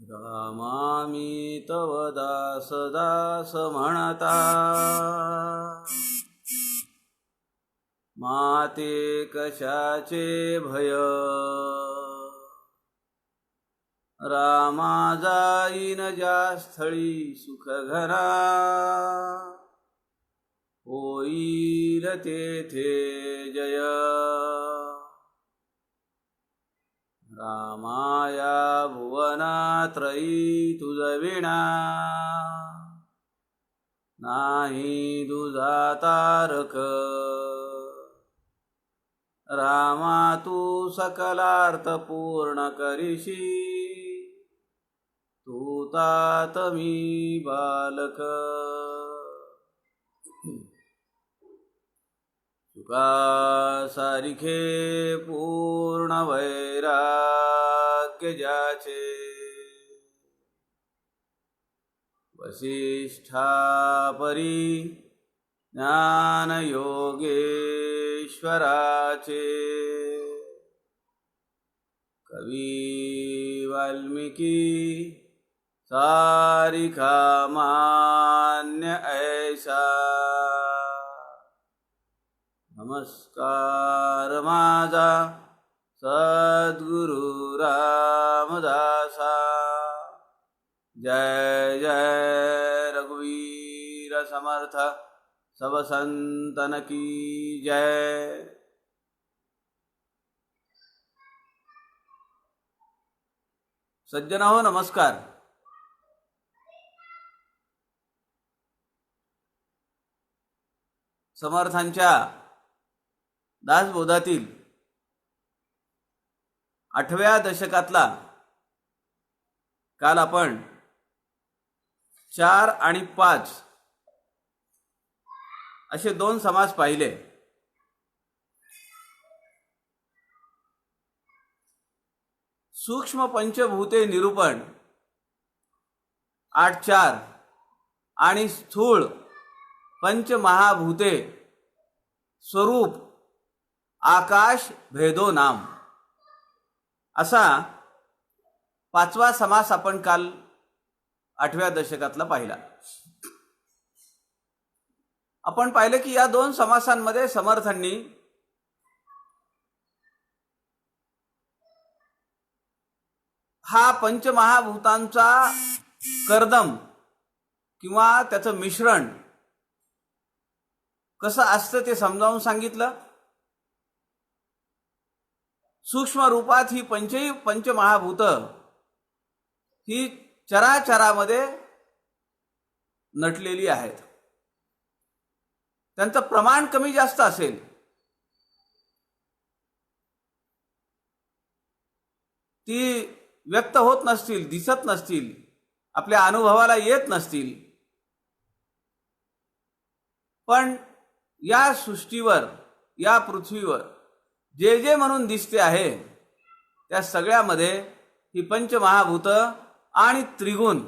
रामामी तव दास दास म्हणता, माते कशाचे भय. रामा जाईन ज्या स्थळी सुख घरा, होईल तेथे जय. रामाया भुवनात्रयी तुझविणा, नाही दुजा तारक. रामा तू सकलार्थ पूर्ण करिशी, तू तात मी बालक. तुका सारिखे पूर्ण वैराग्य ज्याचे, वसिष्ठा परी ज्ञान योगेश्वराचे. कवी वाल्मिकी सारिखा मान्य ऐसा, नमस्कार माझा सद्गुरु रामदासा. जय जय रघुवीर समर्थ, सब संतन की जय. सज्जनाहो नमस्कार. समर्थांच्या दासबोधातील 8व्या दशकातला काल आपण 4 आणि 5 असे 2 समास पाहिले. सूक्ष्म पंचभूते निरूपण 8.4 आणि स्थूळ पंचमहाभूते स्वरूप आकाश भेदो नाम असा 5वा समास आपण काल 8व्या दशकातला पाहिला. आपण पाहिलं की या 2 समासांमध्ये समर्थांनी हा पंचमहाभूतांचा कर्दम किंवा त्याचं मिश्रण कसं असतं ते समजावून सांगितलं. सूक्ष्म रूपात ही पंचमहाभूत ही चराचरामध्ये नटलेली आहेत. त्यांचं प्रमाण कमी जास्त असेल, ती व्यक्त होत नसतील, दिसत नसतील, आपल्या अनुभवाला येत नसतील, पण या सृष्टीवर, या पृथ्वीवर जे जे म्हणून दिसते आहे त्या सगळ्यामध्ये ही पंचमहाभूत आणि त्रिगुण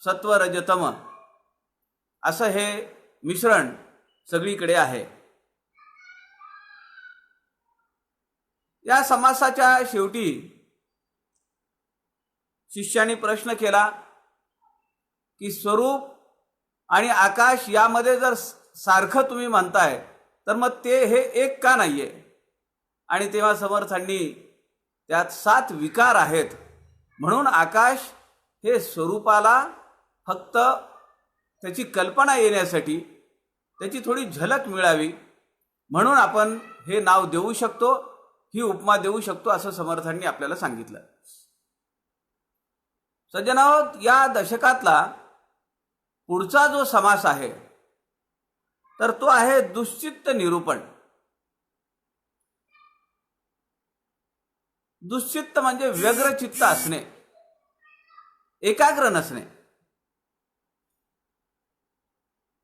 सत्व रजतम असं हे मिश्रण सगळीकडे आहे. या समासाच्या शेवटी शिष्याने प्रश्न केला की स्वरूप आणि आकाश यामध्ये जर सारखं तुम्ही म्हणताय तर मग ते हे एक का नाहीये. आणि तेव्हा समर्थांनी त्यात 7 विकार आहेत, म्हणून आकाश हे स्वरूपाला फक्त त्याची कल्पना येण्यासाठी, त्याची थोडी झलक मिळावी म्हणून आपण हे नाव देऊ शकतो, ही उपमा देऊ शकतो असं समर्थांनी आपल्याला सांगितलं. सज्जनांनो, या दशकातला पुढचा जो समास आहे तर तो आहे दुश्चित्त निरूपण. दुश्चित्त म्हणजे व्यग्रचित्त असणे, एकाग्र नसणे.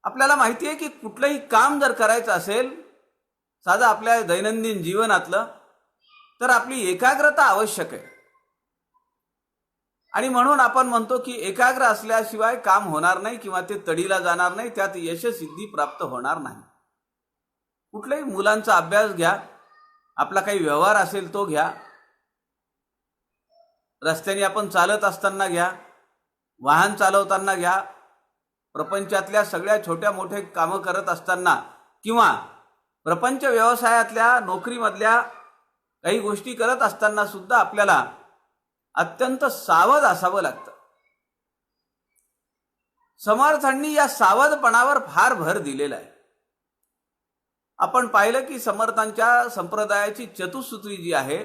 आपल्याला माहिती आहे की कुठलंही काम जर करायचं असेल, साधं आपल्या दैनंदिन जीवनातलं, तर आपली एकाग्रता आवश्यक आहे. आणि म्हणून आपण म्हणतो की एकाग्र असल्याशिवाय काम होणार नाही किंवा ते तडीला जाणार नाही, त्यात यशसिद्धी प्राप्त होणार नाही. कुठल्याही मुलांचा अभ्यास घ्या, आपला काही व्यवहार असेल तो घ्या, रस्त्याने आपण चालत असताना घ्या, वाहन चालवताना घ्या, प्रपंचातल्या सगळ्या छोट्या मोठे कामं करत असताना किंवा प्रपंच व्यवसायातल्या नोकरीमधल्या काही गोष्टी करत असताना सुद्धा आपल्याला अत्यंत सावध असावं लागतं. समर्थांनी या सावधपणावर फार भर दिलेला आहे. आपण पाहिलं की समर्थांच्या संप्रदायाची चतुसूत्री जी आहे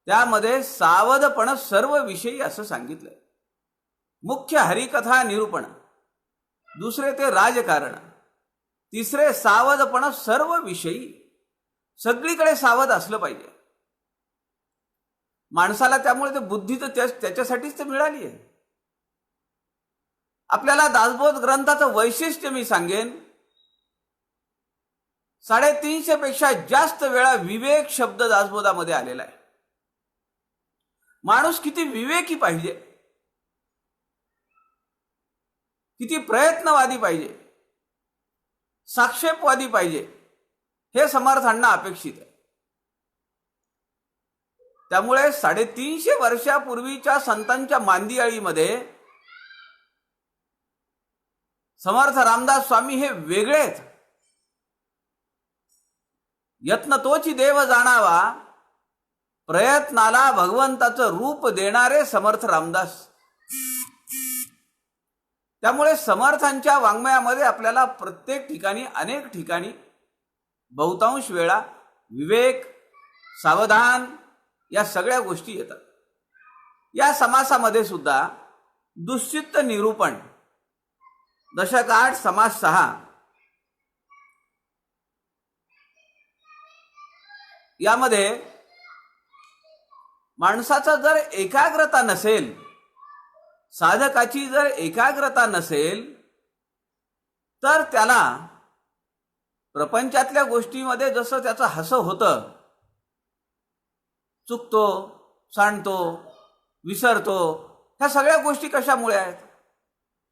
त्यामध्ये सावधपण सर्व विषयी असं सांगितलंय. मुख्य हरिकथा निरूपण, दुसरे ते राजकारण, तिसरे सावधपण सर्व विषयी. सगळीकडे सावध असलं पाहिजे माणसाला. त्यामुळे ते बुद्धी तर त्याच्यासाठीच तर मिळाली आहे. आपल्याला दासबोध ग्रंथाचं वैशिष्ट्य मी सांगेन, 350 पेक्षा जास्त वेळा विवेक शब्द दासबोधामध्ये आलेला आहे. माणूस किती विवेकी पाहिजे, किती प्रयत्नवादी पाहिजे, साक्षेपवादी पाहिजे, हे समर्थांना अपेक्षित आहे. त्यामुळे 350 वर्षापूर्वीच्या संतांच्या मांदियाळीमध्ये समर्थ रामदास स्वामी हे वेगळे आहेत. यत्न तोची देव जाणावा, प्रयत्नाला भगवंताचं रूप देणारे समर्थ रामदास. त्यामुळे समर्थांच्या वाङ्मयामध्ये आपल्याला प्रत्येक ठिकाणी, अनेक ठिकाणी, बहुतांश वेळा विवेक, सावधान या सगळ्या गोष्टी येतात. या समासामध्ये सुद्धा दुश्चित्त निरूपण, दशक 8 समास 6, यामध्ये माणसाचा जर एकाग्रता नसेल, साधकाची जर एकाग्रता नसेल, तर त्याला प्रपंचातल्या गोष्टीमध्ये जसं त्याचं हसं होतं, चुकतो, सांडतो, विसरतो, ह्या सगळ्या गोष्टी कशामुळे आहेत?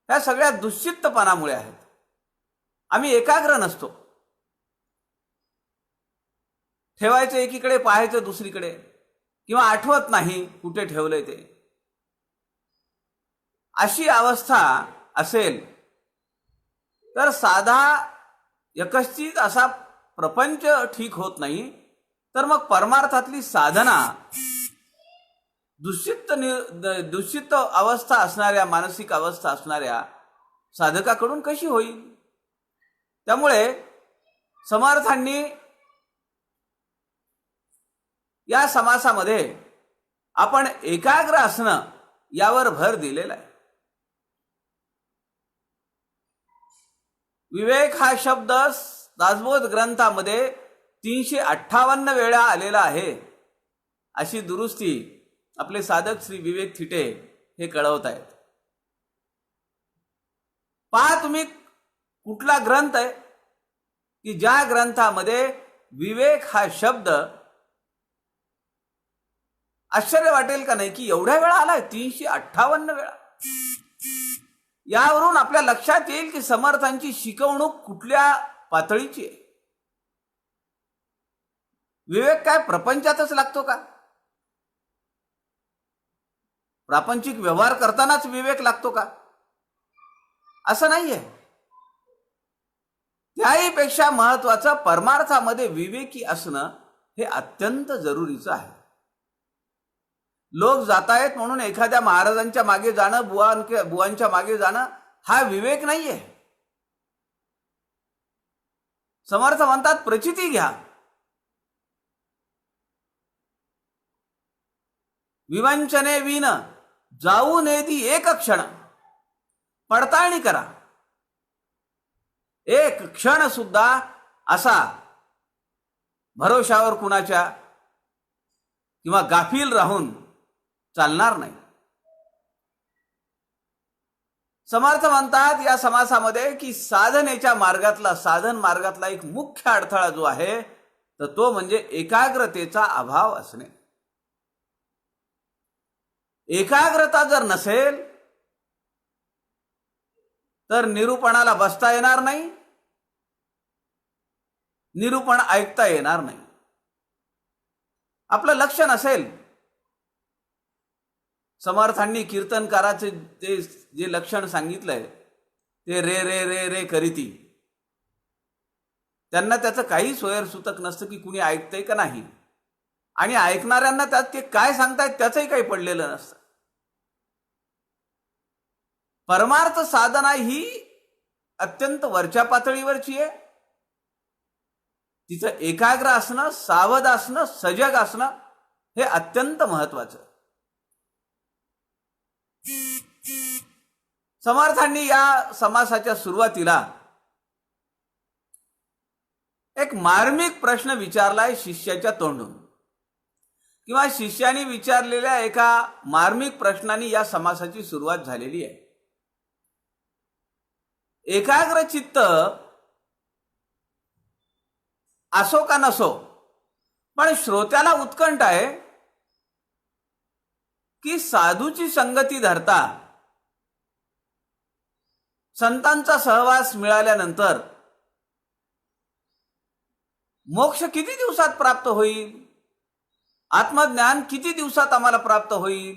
ह्या सगळ्या दुश्चित्तपणामुळे आहेत. आम्ही एकाग्र नसतो. ठेवायचं एकीकडे, पाहायचं दुसरीकडे, किंवा आठवत नाही कुठे ठेवलंय ते. अशी अवस्था असेल तर साधा एकश्चित असा प्रपंच ठीक होत नाही. तर मग परमार्थातली साधना दुश्चित्त अवस्था असणाऱ्या, मानसिक अवस्था असणाऱ्या साधकाकडून कशी होईल? त्यामुळे समर्थांनी या समासामध्ये आपण एकाग्र असणं यावर भर दिलेला आहे. विवेक हा शब्द दासबोध ग्रंथामध्ये 358 वेळा आलेला आहे, अशी दुरुस्ती आपले साधक श्री विवेक थिटे हे कळवत आहेत. पहा तुम्ही कुठला ग्रंथ आहे की ज्या ग्रंथामध्ये विवेक हा शब्द, आश्चर्य वाटेल का नाही की एवढ्या वेळा आलाय, 358 वेळा. यावरून आपल्या लक्षात येईल की समर्थांची शिकवणूक कुठल्या पातळीची आहे. विवेक काय प्रपंचातच लागतो का? प्रापंचिक व्यवहार करतानाच विवेक लागतो का? असं नाहीये. त्याही पेक्षा महत्वाचं परमार्थामध्ये विवेकी असणं हे अत्यंत जरुरीचं आहे. लोक जातायत म्हणून एखाद्या महाराजांच्या मागे जाणं, बुवांच्या मागे जाणं हा विवेक नाहीये. समर्थ म्हणतात प्रचिती घ्या. विवंचने विन जाऊ नेदी एक क्षण, पडताळणी करा. एक क्षण सुद्धा असा भरोशावर कुणाच्या किंवा गाफील राहून चालणार नाही. समर्थ म्हणतात या समासामध्ये की साधनेच्या मार्गातला, साधन मार्गातला एक मुख्य अडथळा जो आहे तर तो म्हणजे एकाग्रतेचा अभाव असणे. एकाग्रता जर नसेल तर निरूपणाला बसता येणार नाही, निरूपण ऐकता येणार नाही. आपलं लक्ष नसेल समर्थांनी कीर्तनकाराचे ते जे लक्षण सांगितलंय ते रे रे रे रे करीती, त्यांना त्याचं काही सोयर सुतक नसतं की कुणी ऐकतंय का नाही, आणि ऐकणाऱ्यांना त्यात ते काय सांगतायत त्याचंही काही पडलेलं नसतं. परमार्थ साधना ही अत्यंत वरच्या पातळीवरची आहे. तिचं एकाग्र असणं, सावध असणं, सजग असणं हे अत्यंत महत्वाचं. समर्थांनी या समासाच्या सुरुवातीला एक मार्मिक प्रश्न विचारलाय शिष्याच्या तोंडून, किंवा शिष्याने विचारलेल्या एका मार्मिक प्रश्नाने या समासाची सुरुवात झालेली आहे. एकाग्र चित्त असो का नसो, पण श्रोत्याला उत्कंठ आहे की साधूची संगती धरता, संतांचा सहवास मिळाल्यानंतर मोक्ष किती दिवसात प्राप्त होईल, आत्मज्ञान किती दिवसात आम्हाला प्राप्त होईल,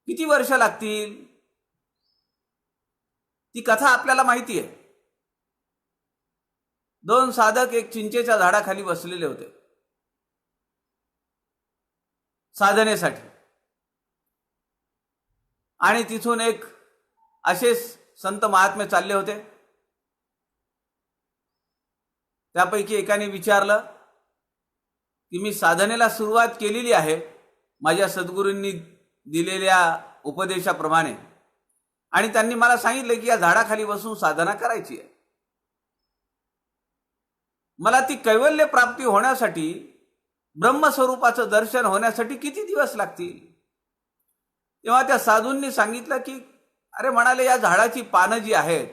किती वर्ष लागतील, ती कथा आपल्याला माहिती आहे. दोन साधक एक चिंचेच्या झाडाखाली बसलेले होते साधनेसाठी, आणि तिथून एक असेच संत महात्मे चालले होते. त्यापैकी एकाने विचारलं की मी साधनेला सुरुवात केलेली आहे माझ्या सद्गुरूंनी दिलेल्या उपदेशाप्रमाणे, आणि त्यांनी मला सांगितलं की या झाडाखाली बसून साधना करायची आहे. मला ती कैवल्य प्राप्ती होण्यासाठी, ब्रह्मस्वरूपाचं दर्शन होण्यासाठी किती दिवस लागतील. तेव्हा त्या साधूंनी सांगितलं की अरे म्हणाले, या झाडाची पानं जी आहेत,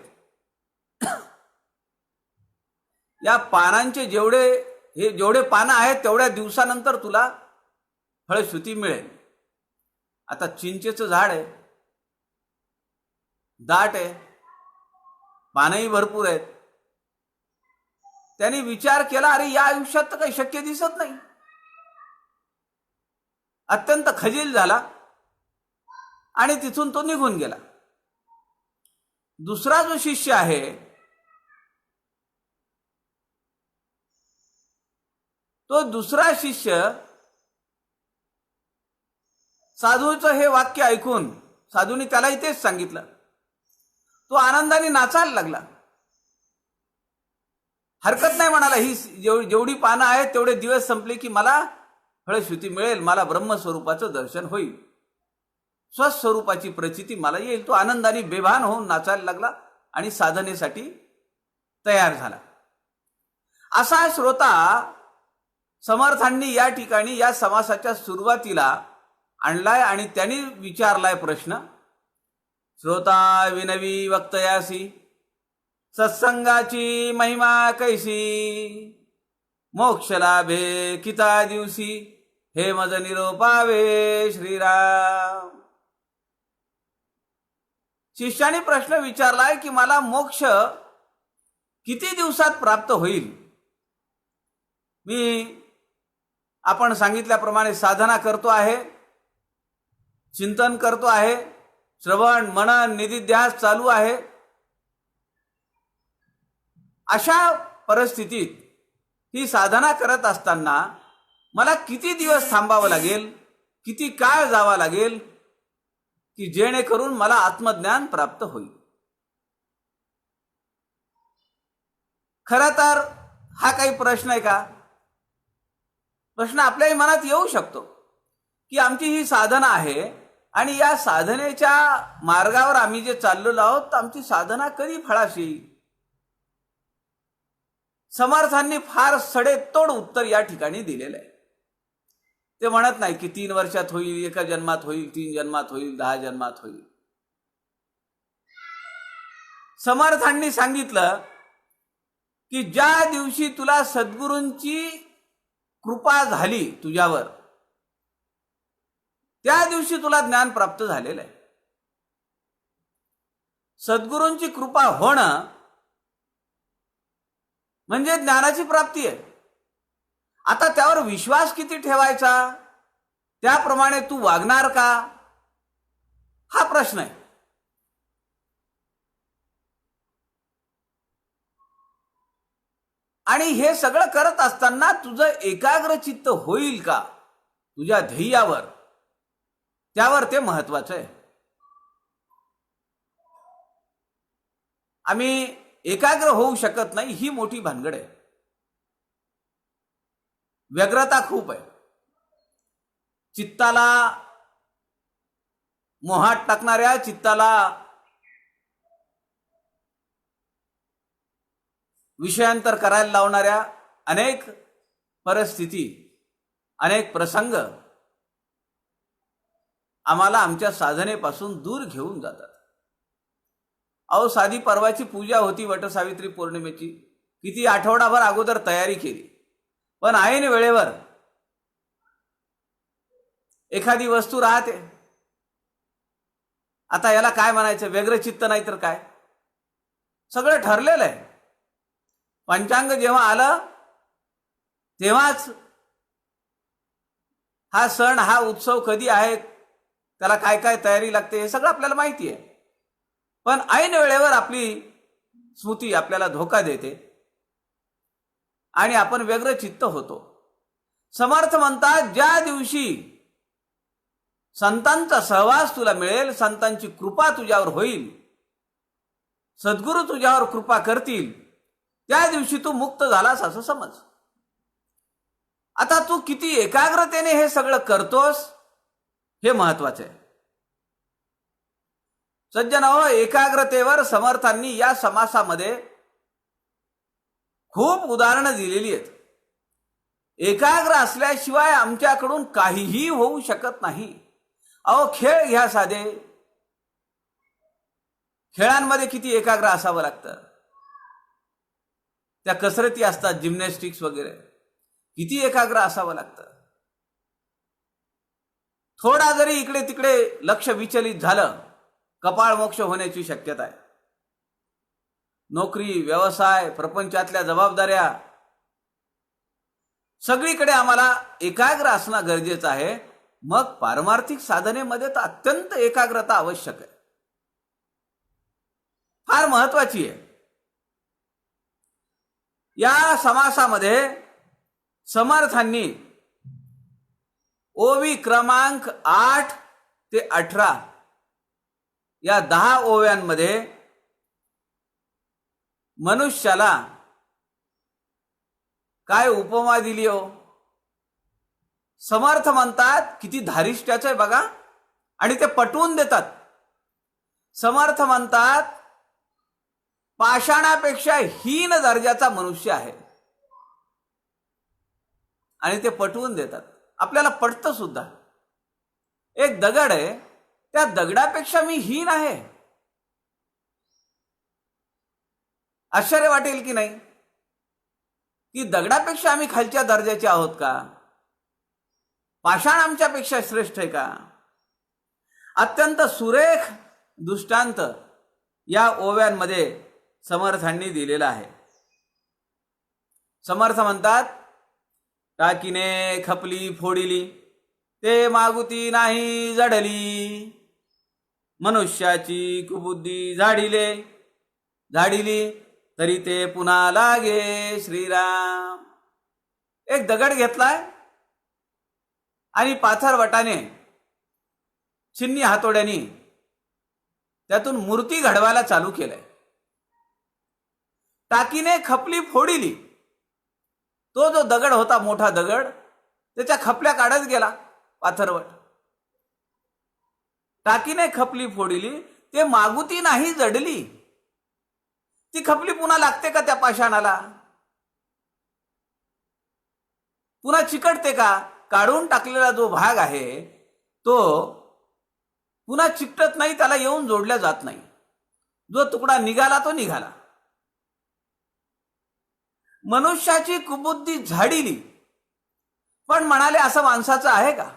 या पानांचे जेवढे पानं आहेत तेवढ्या दिवसानंतर तुला फळश्रुती मिळेल. आता चिंचेचं झाड आहे, दाट आहे, पानंही भरपूर आहेत. त्यांनी विचार केला, अरे या आयुष्यात तर काही शक्य दिसत नाही. अत्यंत खजील झाला आणि तिथून तो निघून गेला. दुसरा जो शिष्य आहे तो दुसरा शिष्य साधूचं हे वाक्य ऐकून, साधूने त्यालाही तेच सांगितलं, तो आनंदाने नाचायला लागला. हरकत नाही म्हणाला, ही जेवढी पानं आहेत तेवढे दिवस संपले की मला फळश्रुती मिळेल, मला ब्रह्मस्वरूपाचं दर्शन होईल, स्वस्वरूपाची प्रचिती मला येईल. तो आनंदाने बेभान होऊन नाचायला लागला आणि साधनेसाठी तयार झाला. असा श्रोता समर्थांनी या ठिकाणी या समासाच्या सुरुवातीला आणलाय आणि त्यांनी विचारलाय प्रश्न, श्रोता विनवी वक्तयासी, सत्संगाची महिमा कैसी, मोक्ष लाभे किता दिवशी, हे मज निरोपावे श्रीराम. शिष्याने प्रश्न विचारलाय की मला मोक्ष किती दिवसात प्राप्त होईल. मी आपण सांगितल्याप्रमाणे साधना करतो आहे, चिंतन करतो आहे, श्रवण मनन निधिध्यास चालू आहे. अशा परिस्थितीत ही साधना करत असताना मला किती दिवस थांबावं लागेल, किती काळ जावा लागेल की जेणेकरून मला आत्मज्ञान प्राप्त होईल. खरं तर हा काही प्रश्न आहे का? प्रश्न आपल्याही मनात येऊ शकतो की आमची ही साधना आहे आणि या साधनेच्या मार्गावर आम्ही जे चाललेलो आहोत तर आमची साधना कधी फळाशी येईल. समर्थांनी फार सडेतोड उत्तर या ठिकाणी दिलेलं आहे. ते म्हणत नाही की 3 वर्षात होईल, 1 जन्मात होईल, 3 जन्मात होईल, 10 जन्मात होईल. समर्थांनी सांगितलं की ज्या दिवशी तुला सद्गुरूंची कृपा झाली तुझ्यावर, त्या दिवशी तुला ज्ञान प्राप्त झालेलं आहे. सद्गुरूंची कृपा होणं म्हणजे ज्ञानाची प्राप्ती आहे. आता त्यावर विश्वास किती ठेवायचा, त्याप्रमाणे तू वागणार का, हा प्रश्न आहे. आणि हे सगळं करत असताना तुझं एकाग्रचित्त होईल का तुझ्या ध्येयावर, त्यावर ते महत्वाचं आहे. आम्ही एकाग्र होऊ शकत नाही ही मोठी भानगड आहे. व्यग्रता खूप आहे. चित्ताला मोहात टाकणाऱ्या, चित्ताला विषयांतर करायला लावणाऱ्या अनेक परिस्थिती, अनेक प्रसंग आम्हाला आमच्या साधनेपासून दूर घेऊन जातात. अहो, साधी परवाची पूजा होती वटसावित्री पौर्णिमेची, किती आठवडाभर अगोदर तयारी केली, पण ऐन वेळेवर एखादी वस्तू राहते. आता याला काय म्हणायचं, व्यग्रचित्त नाही तर काय. सगळं ठरलेलं आहे. पंचांग जेव्हा आलं तेव्हाच हा सण, हा उत्सव कधी आहे, त्याला काय काय तयारी लागते, हे सगळं आपल्याला माहिती आहे. पण ऐन वेळेवर आपली स्मृती आपल्याला धोका देते आणि आपण व्यग्रचित्त होतो. समर्थ म्हणतात, ज्या दिवशी संतांचा सहवास तुला मिळेल, संतांची कृपा तुझ्यावर होईल, सद्गुरू तुझ्यावर कृपा करतील, त्या दिवशी तू मुक्त झालास असं समज. आता तू किती एकाग्रतेने हे सगळं करतोस हे महत्वाचं आहे. सज्जनो, एकाग्रतेवर समर्थांनी या समासामध्ये खूप उदाहरणं दिलेली आहेत. एकाग्र असल्याशिवाय आमच्याकडून काहीही होऊ शकत नाही. अहो, खेळ घ्या साधे, खेळांमध्ये किती एकाग्र असावं लागतं. त्या कसरती असतात, जिम्नॅस्टिक्स वगैरे, किती एकाग्र असावं लागतं. थोडा जरी इकडे तिकडे लक्ष विचलित झालं, कपाळ मोक्ष होण्याची शक्यता आहे. नोकरी, व्यवसाय, प्रपंचातल्या जबाबदाऱ्या, सगळीकडे आम्हाला एकाग्र असणं गरजेचं आहे. मग पारमार्थिक साधनेमध्ये तर अत्यंत एकाग्रता आवश्यक आहे, फार महत्वाची आहे. या समासामध्ये समर्थांनी ओवी क्रमांक 8 ते 18 या 10 ओव्यांमध्ये मनुष्याला काय उपमा दिली हो. समर्थ म्हणतात, किती धारिष्ट्याचं आहे बघा, आणि ते पटवून देतात. समर्थ म्हणतात, पाषाणापेक्षा हीन दर्जाचा मनुष्य आहे, आणि ते पटवून देतात. आपल्याला पटतं सुद्धा. एक दगड आहे, त्या दगडापेक्षा मी हीन आहे. आश्चर्य वाटेल की नाही, की दगडापेक्षा आम्ही खालच्या दर्जाचे आहोत का? पाषाण आमच्यापेक्षा श्रेष्ठ आहे का? अत्यंत सुरेख दृष्टांत या ओव्यांमध्ये समर्थांनी दिलेला आहे. समर्थ म्हणतात, टाकीने खपली फोडिली, ते मागुती नाही जडली, मनुष्याची कुबुद्धी झाडिली तरी ते पुन्हा लागे श्रीराम. एक दगड घेतलाय आणि पाथरवटाने, छिन्नी हातोड्याने त्यातून मूर्ती घडवायला चालू केलंय. टाकीने खपली फोडिली, तो जो दगड होता, मोठा दगड, त्याच्या खपल्या काढत गेला पाथरवट. टाकीने खपली फोडिली, ते मागुती नाही जडली. ती खपली पुन्हा लागते का त्या पाषाणाला? पुन्हा चिकटते का? काढून टाकलेला जो भाग आहे तो पुन्हा चिकटत नाही, त्याला येऊन जोडल्या जात नाही. जो तुकडा निघाला तो निघाला. मनुष्याची कुबुद्धी झाडिली, पण म्हणाले असं माणसाचं आहे का?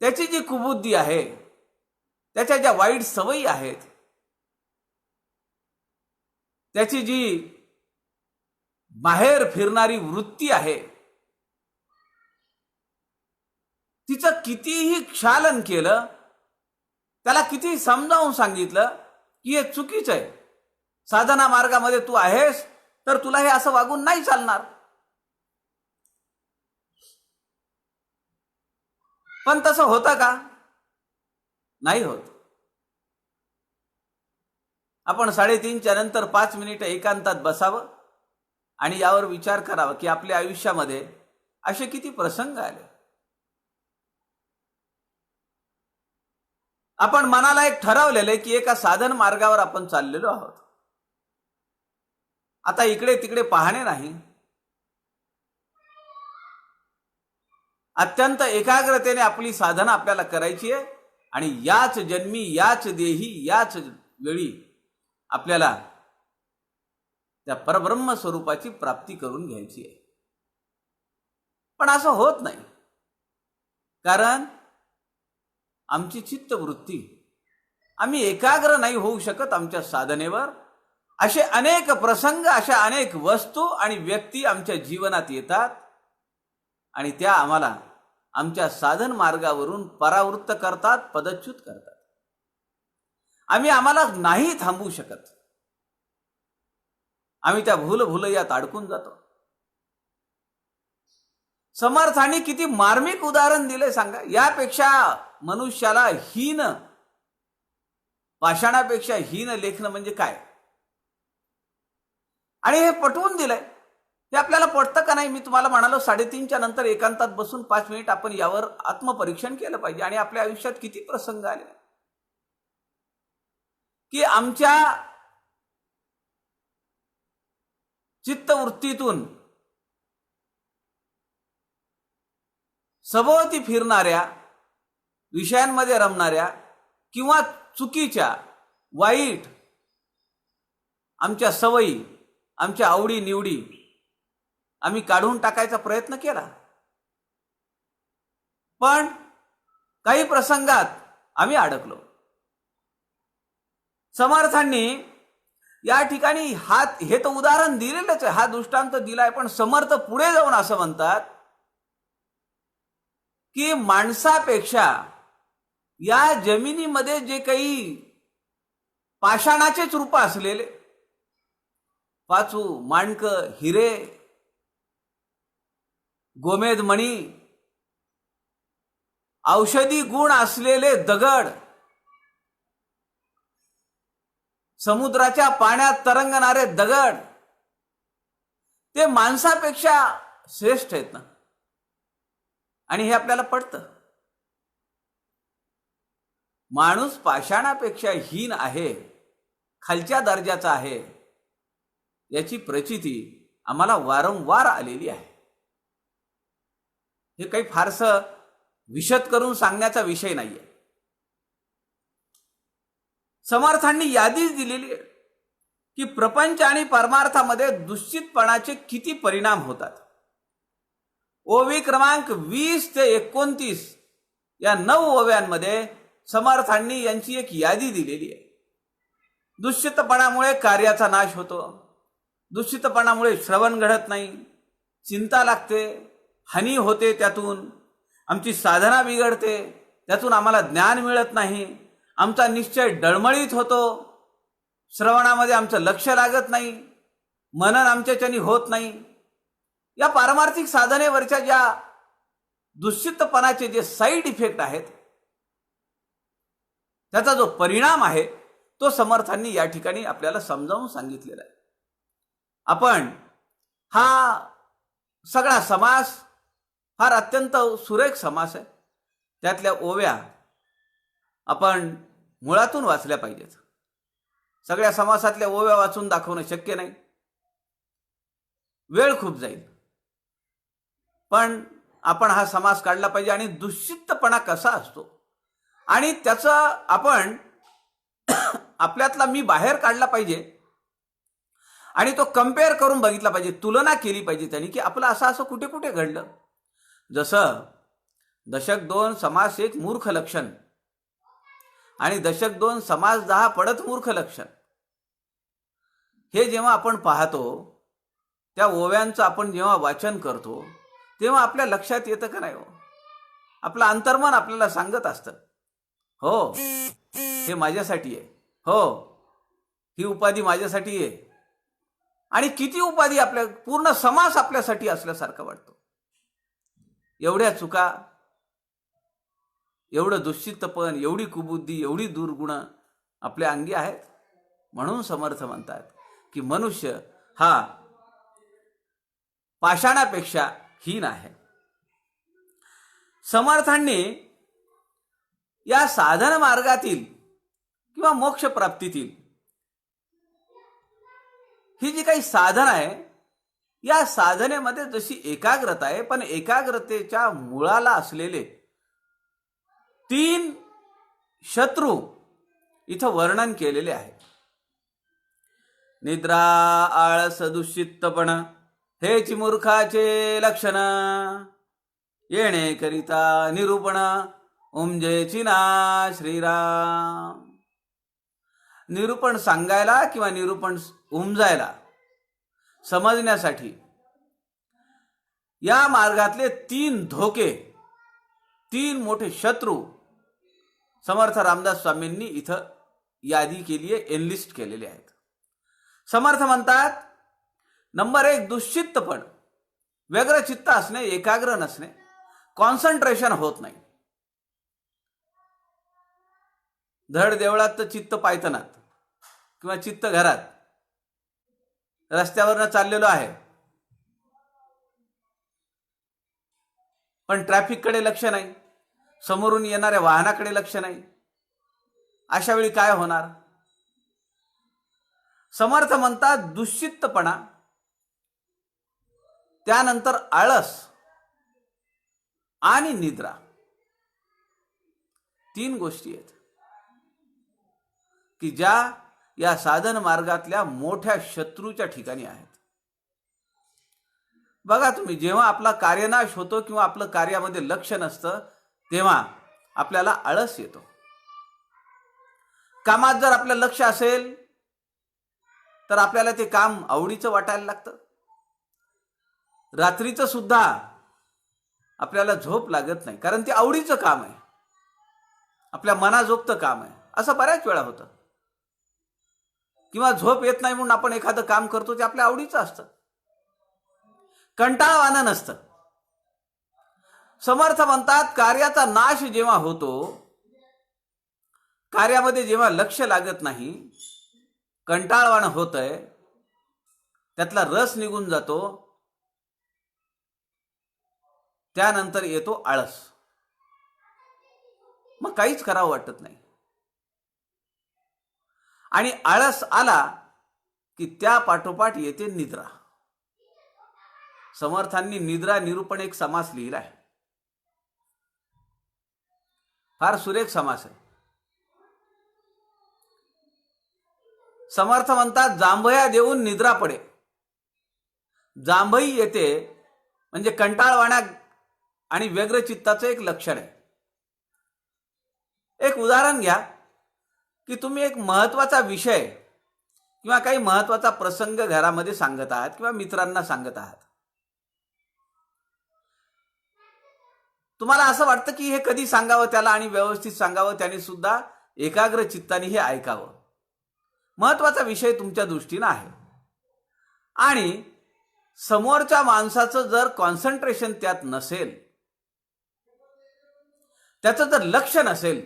त्याची जी कुबुद्धी आहे, त्याच्या ज्या वाईट सवयी आहेत, त्याची जी बाहेर फिरणारी वृत्ती आहे, तिचं कितीही क्षालन केलं त्याला किती समजावून सांगितलं की हे चुकीचं आहे, साधना मार्गामध्ये तू आहेस तर तुला हे असं वागून नाही चालणार. पण तसं होतं का? नाही होत. आपण 3:30च्या नंतर 5 मिनिटं एकांतात बसावं आणि यावर विचार करावा की आपल्या आयुष्यामध्ये असे किती प्रसंग आले. आपण मनाला एक ठरवलेलं आहे की एका साधन मार्गावर आपण चाललेलो आहोत. आता इकडे तिकडे पाहणे नाही, अत्यंत एकाग्रतेने आपली साधना आपल्याला करायची आहे आणि याच जन्मी, याच देही, याच वेळी आपल्याला त्या परब्रह्म स्वरूपाची प्राप्ती करून घ्यायची आहे. पण असं होत नाही, कारण आमची चित्तवृत्ती, आम्ही एकाग्र नाही होऊ शकत आमच्या साधनेवर. असे अनेक प्रसंग, अशा अनेक वस्तू आणि व्यक्ती आमच्या जीवनात येतात आणि त्या आम्हाला आमच्या साधन मार्गावरून परावृत्त करतात, पदच्युत करतात. आम्हाला नाही थांबवू शकत. आम्ही त्या भूलभुलैयात अडकून जातो. समर्थांनी किती मार्मिक उदाहरण दिले सांगा. यापेक्षा मनुष्याला हीन, पाषाणापेक्षा हीन लेखणं म्हणजे काय? आणि हे पटवून दिलंय. हे आपल्याला पटतं का नाही? मी तुम्हाला म्हणालो 3:30च्या नंतर एकांतात बसून 5 मिनिट आपण यावर आत्मपरीक्षण केलं पाहिजे. आणि आपल्या आयुष्यात किती प्रसंग आले की आमच्या चित्तवृत्तीतून सभोवती फिरणाऱ्या, विषयांमध्ये रमणाऱ्या किंवा चुकीच्या, वाईट आमच्या सवयी, आमच्या आवडी निवडी आम्ही काढून टाकायचा प्रयत्न केला. पण काही प्रसंगात आम्ही अडकलो. समर्थांनी या ठिकाणी हे तर उदाहरण दिलेलंच आहे, हा दृष्टांत दिलाय. पण समर्थ पुढे जाऊन असं म्हणतात की माणसापेक्षा या जमिनीमध्ये जे काही पाषाणाचेच रूप असलेले, पाचू, माणक, हिरे, गोमेद मणी, औषधी गुण असलेले दगड, समुद्राच्या पाण्यात तरंगणारे दगड, ते माणसापेक्षा श्रेष्ठ आहेत ना. आणि हे आपल्याला पटतं. माणूस पाषाणापेक्षा हीन आहे, खालच्या दर्जाचा आहे, याची प्रचिती आम्हाला वारंवार आलेली आहे. हे काही फारसं विशद करून सांगण्याचा विषय नाहीये. समर्थांनी यादीच दिलेली आहे की प्रपंच आणि परमार्थामध्ये दुश्चितपणाचे किती परिणाम होतात. ओवी क्रमांक 20 ते 29 या 9 ओव्यांमध्ये समर्थांनी यांची एक यादी दिलेली आहे. दुश्चितपणामुळे कार्याचा नाश होतो, दुश्चितपणामुळे श्रवण घडत नाही, चिंता लागते, हानी होते, त्यातून आमची साधना बिघडते, त्यातून आम्हाला ज्ञान मिळत नाही, आमचा निश्चय डळमळीत होतो, श्रवणामध्ये आमचं लक्ष लागत नाही, मनन आमच्याच्यानी होत नाही. या पारमार्थिक साधनेवरच्या ज्या दुश्चितपणाचे जे साईड इफेक्ट आहेत, त्याचा जो परिणाम आहे तो समर्थांनी या ठिकाणी आपल्याला समजावून सांगितलेला आहे. आपण हा सगळा समास फार अत्यंत सुरेख समास आहे. त्यातल्या ओव्या आपण मुळातून वाचल्या पाहिजेत. सगळ्या समासातल्या ओव्या वाचून दाखवणं शक्य नाही, वेळ खूप जाईल. पण आपण हा समास काढला पाहिजे आणि दुश्चितपणा कसा असतो आणि त्याचा आपण आपल्यातला मी बाहेर काढला पाहिजे आणि तो कंपेअर करून बघितला पाहिजे, तुलना केली पाहिजे त्यांनी की आपलं असं कुठे कुठे घडलं. जसं दशक 2 समास 1 मूर्ख लक्षण आणि दशक 2 समास 10 पडत मूर्ख लक्षण, हे जेव्हा आपण पाहतो, त्या ओव्यांचं आपण जेव्हा वाचन करतो तेव्हा आपल्या लक्षात येतं का नाही हो. आपलं अंतर्मन आपल्याला सांगत असतं, हो, हे माझ्यासाठी आहे. हो, ही उपाधी माझ्यासाठी आहे. आणि किती उपाधी आपल्या, पूर्ण समास आपल्यासाठी असल्यासारखं वाटतो. एवढ्या चुका, एवढं दुश्चित्तपण, एवढी कुबुद्धी, एवढी दुर्गुण आपल्या अंगी आहेत. म्हणून समर्थ म्हणतात की मनुष्य हा पाषाणापेक्षा हीन आहे. समर्थांनी या साधन मार्गातील किंवा मोक्ष प्राप्तीतील ही जी काही साधन आहे, या साधनेमध्ये जशी एकाग्रता आहे, पण एकाग्रतेच्या मुळाला असलेले 3 शत्रू इथं वर्णन केलेले आहे. निद्रा, आळस, दुश्चित्तपण हेच मूर्खाचे लक्षण. येणे करिता निरूपण उमजेची ना श्रीराम. निरूपण सांगायला किंवा निरूपण उमजायला, समजण्यासाठी या मार्गातले 3 धोके, 3 मोठे शत्रू समर्थ रामदास स्वामींनी इथं यादी केली आहे, एनलिस्ट केलेले आहेत. समर्थ म्हणतात, नंबर 1 दुश्चित्तपण, व्यग्रचित्त असणे, एकाग्र नसणे, कॉन्सन्ट्रेशन होत नाही. धड देवळात तर चित्त पायतनात किंवा चित्त घरात. रस्त्यावरनं चाललेलो आहे, पण ट्रॅफिककडे लक्ष नाही, समोरून येणाऱ्या वाहनाकडे लक्ष नाही. अशा वेळी काय होणार? समर्थ म्हणतात दुश्चित्तपणा, त्यानंतर आळस आणि निद्रा, 3 गोष्टी आहेत की ज्या या साधन मार्गातल्या मोठ्या शत्रूच्या ठिकाणी आहेत. बघा तुम्ही, जेव्हा आपला कार्यनाश होतो किंवा आपलं कार्यामध्ये लक्ष नसतं, तेव्हा आपल्याला आळस येतो. कामात जर आपलं लक्ष असेल तर आपल्याला ते काम आवडीचं वाटायला लागतं. रात्रीचं सुद्धा आपल्याला झोप लागत नाही, कारण ते आवडीचं काम आहे, आपल्या मनाजोगतं काम आहे. असं बऱ्याच वेळा होतं. किंवा झोप येत नाही म्हणून आपण एखादं काम करतो, ते आपल्या आवडीचं असतं, कंटाळवाणं नसतं. समर्थ म्हणतात कार्याचा नाश जेव्हा होतो, कार्यामध्ये जेव्हा लक्ष लागत नाही, कंटाळवाणं होतंय, त्यातला रस निघून जातो, त्यानंतर येतो आळस. मग काहीच करावं वाटत नाही. आणि आळस आला की त्या पाठोपाठ येते निद्रा. समर्थांनी निद्रा निरूपण एक समास लिहिला आहे, फार सुरेख समास आहे. समर्थ म्हणतात जांभया देऊन निद्रा पडे. जांभई येते म्हणजे कंटाळवाणा आणि व्यग्रचित्ताचं एक लक्षण आहे. एक उदाहरण घ्या की तुम्ही एक महत्वाचा विषय किंवा काही महत्वाचा प्रसंग घरामध्ये सांगत आहात किंवा मित्रांना सांगत आहात. तुम्हाला असं वाटतं की हे कधी सांगावं त्याला आणि व्यवस्थित सांगावं, त्याने सुद्धा एकाग्र चित्ताने हे ऐकावं. महत्वाचा विषय तुमच्या दृष्टीनं आहे आणि समोरच्या माणसाचं जर कॉन्सन्ट्रेशन त्यात नसेल, त्याचं जर लक्ष नसेल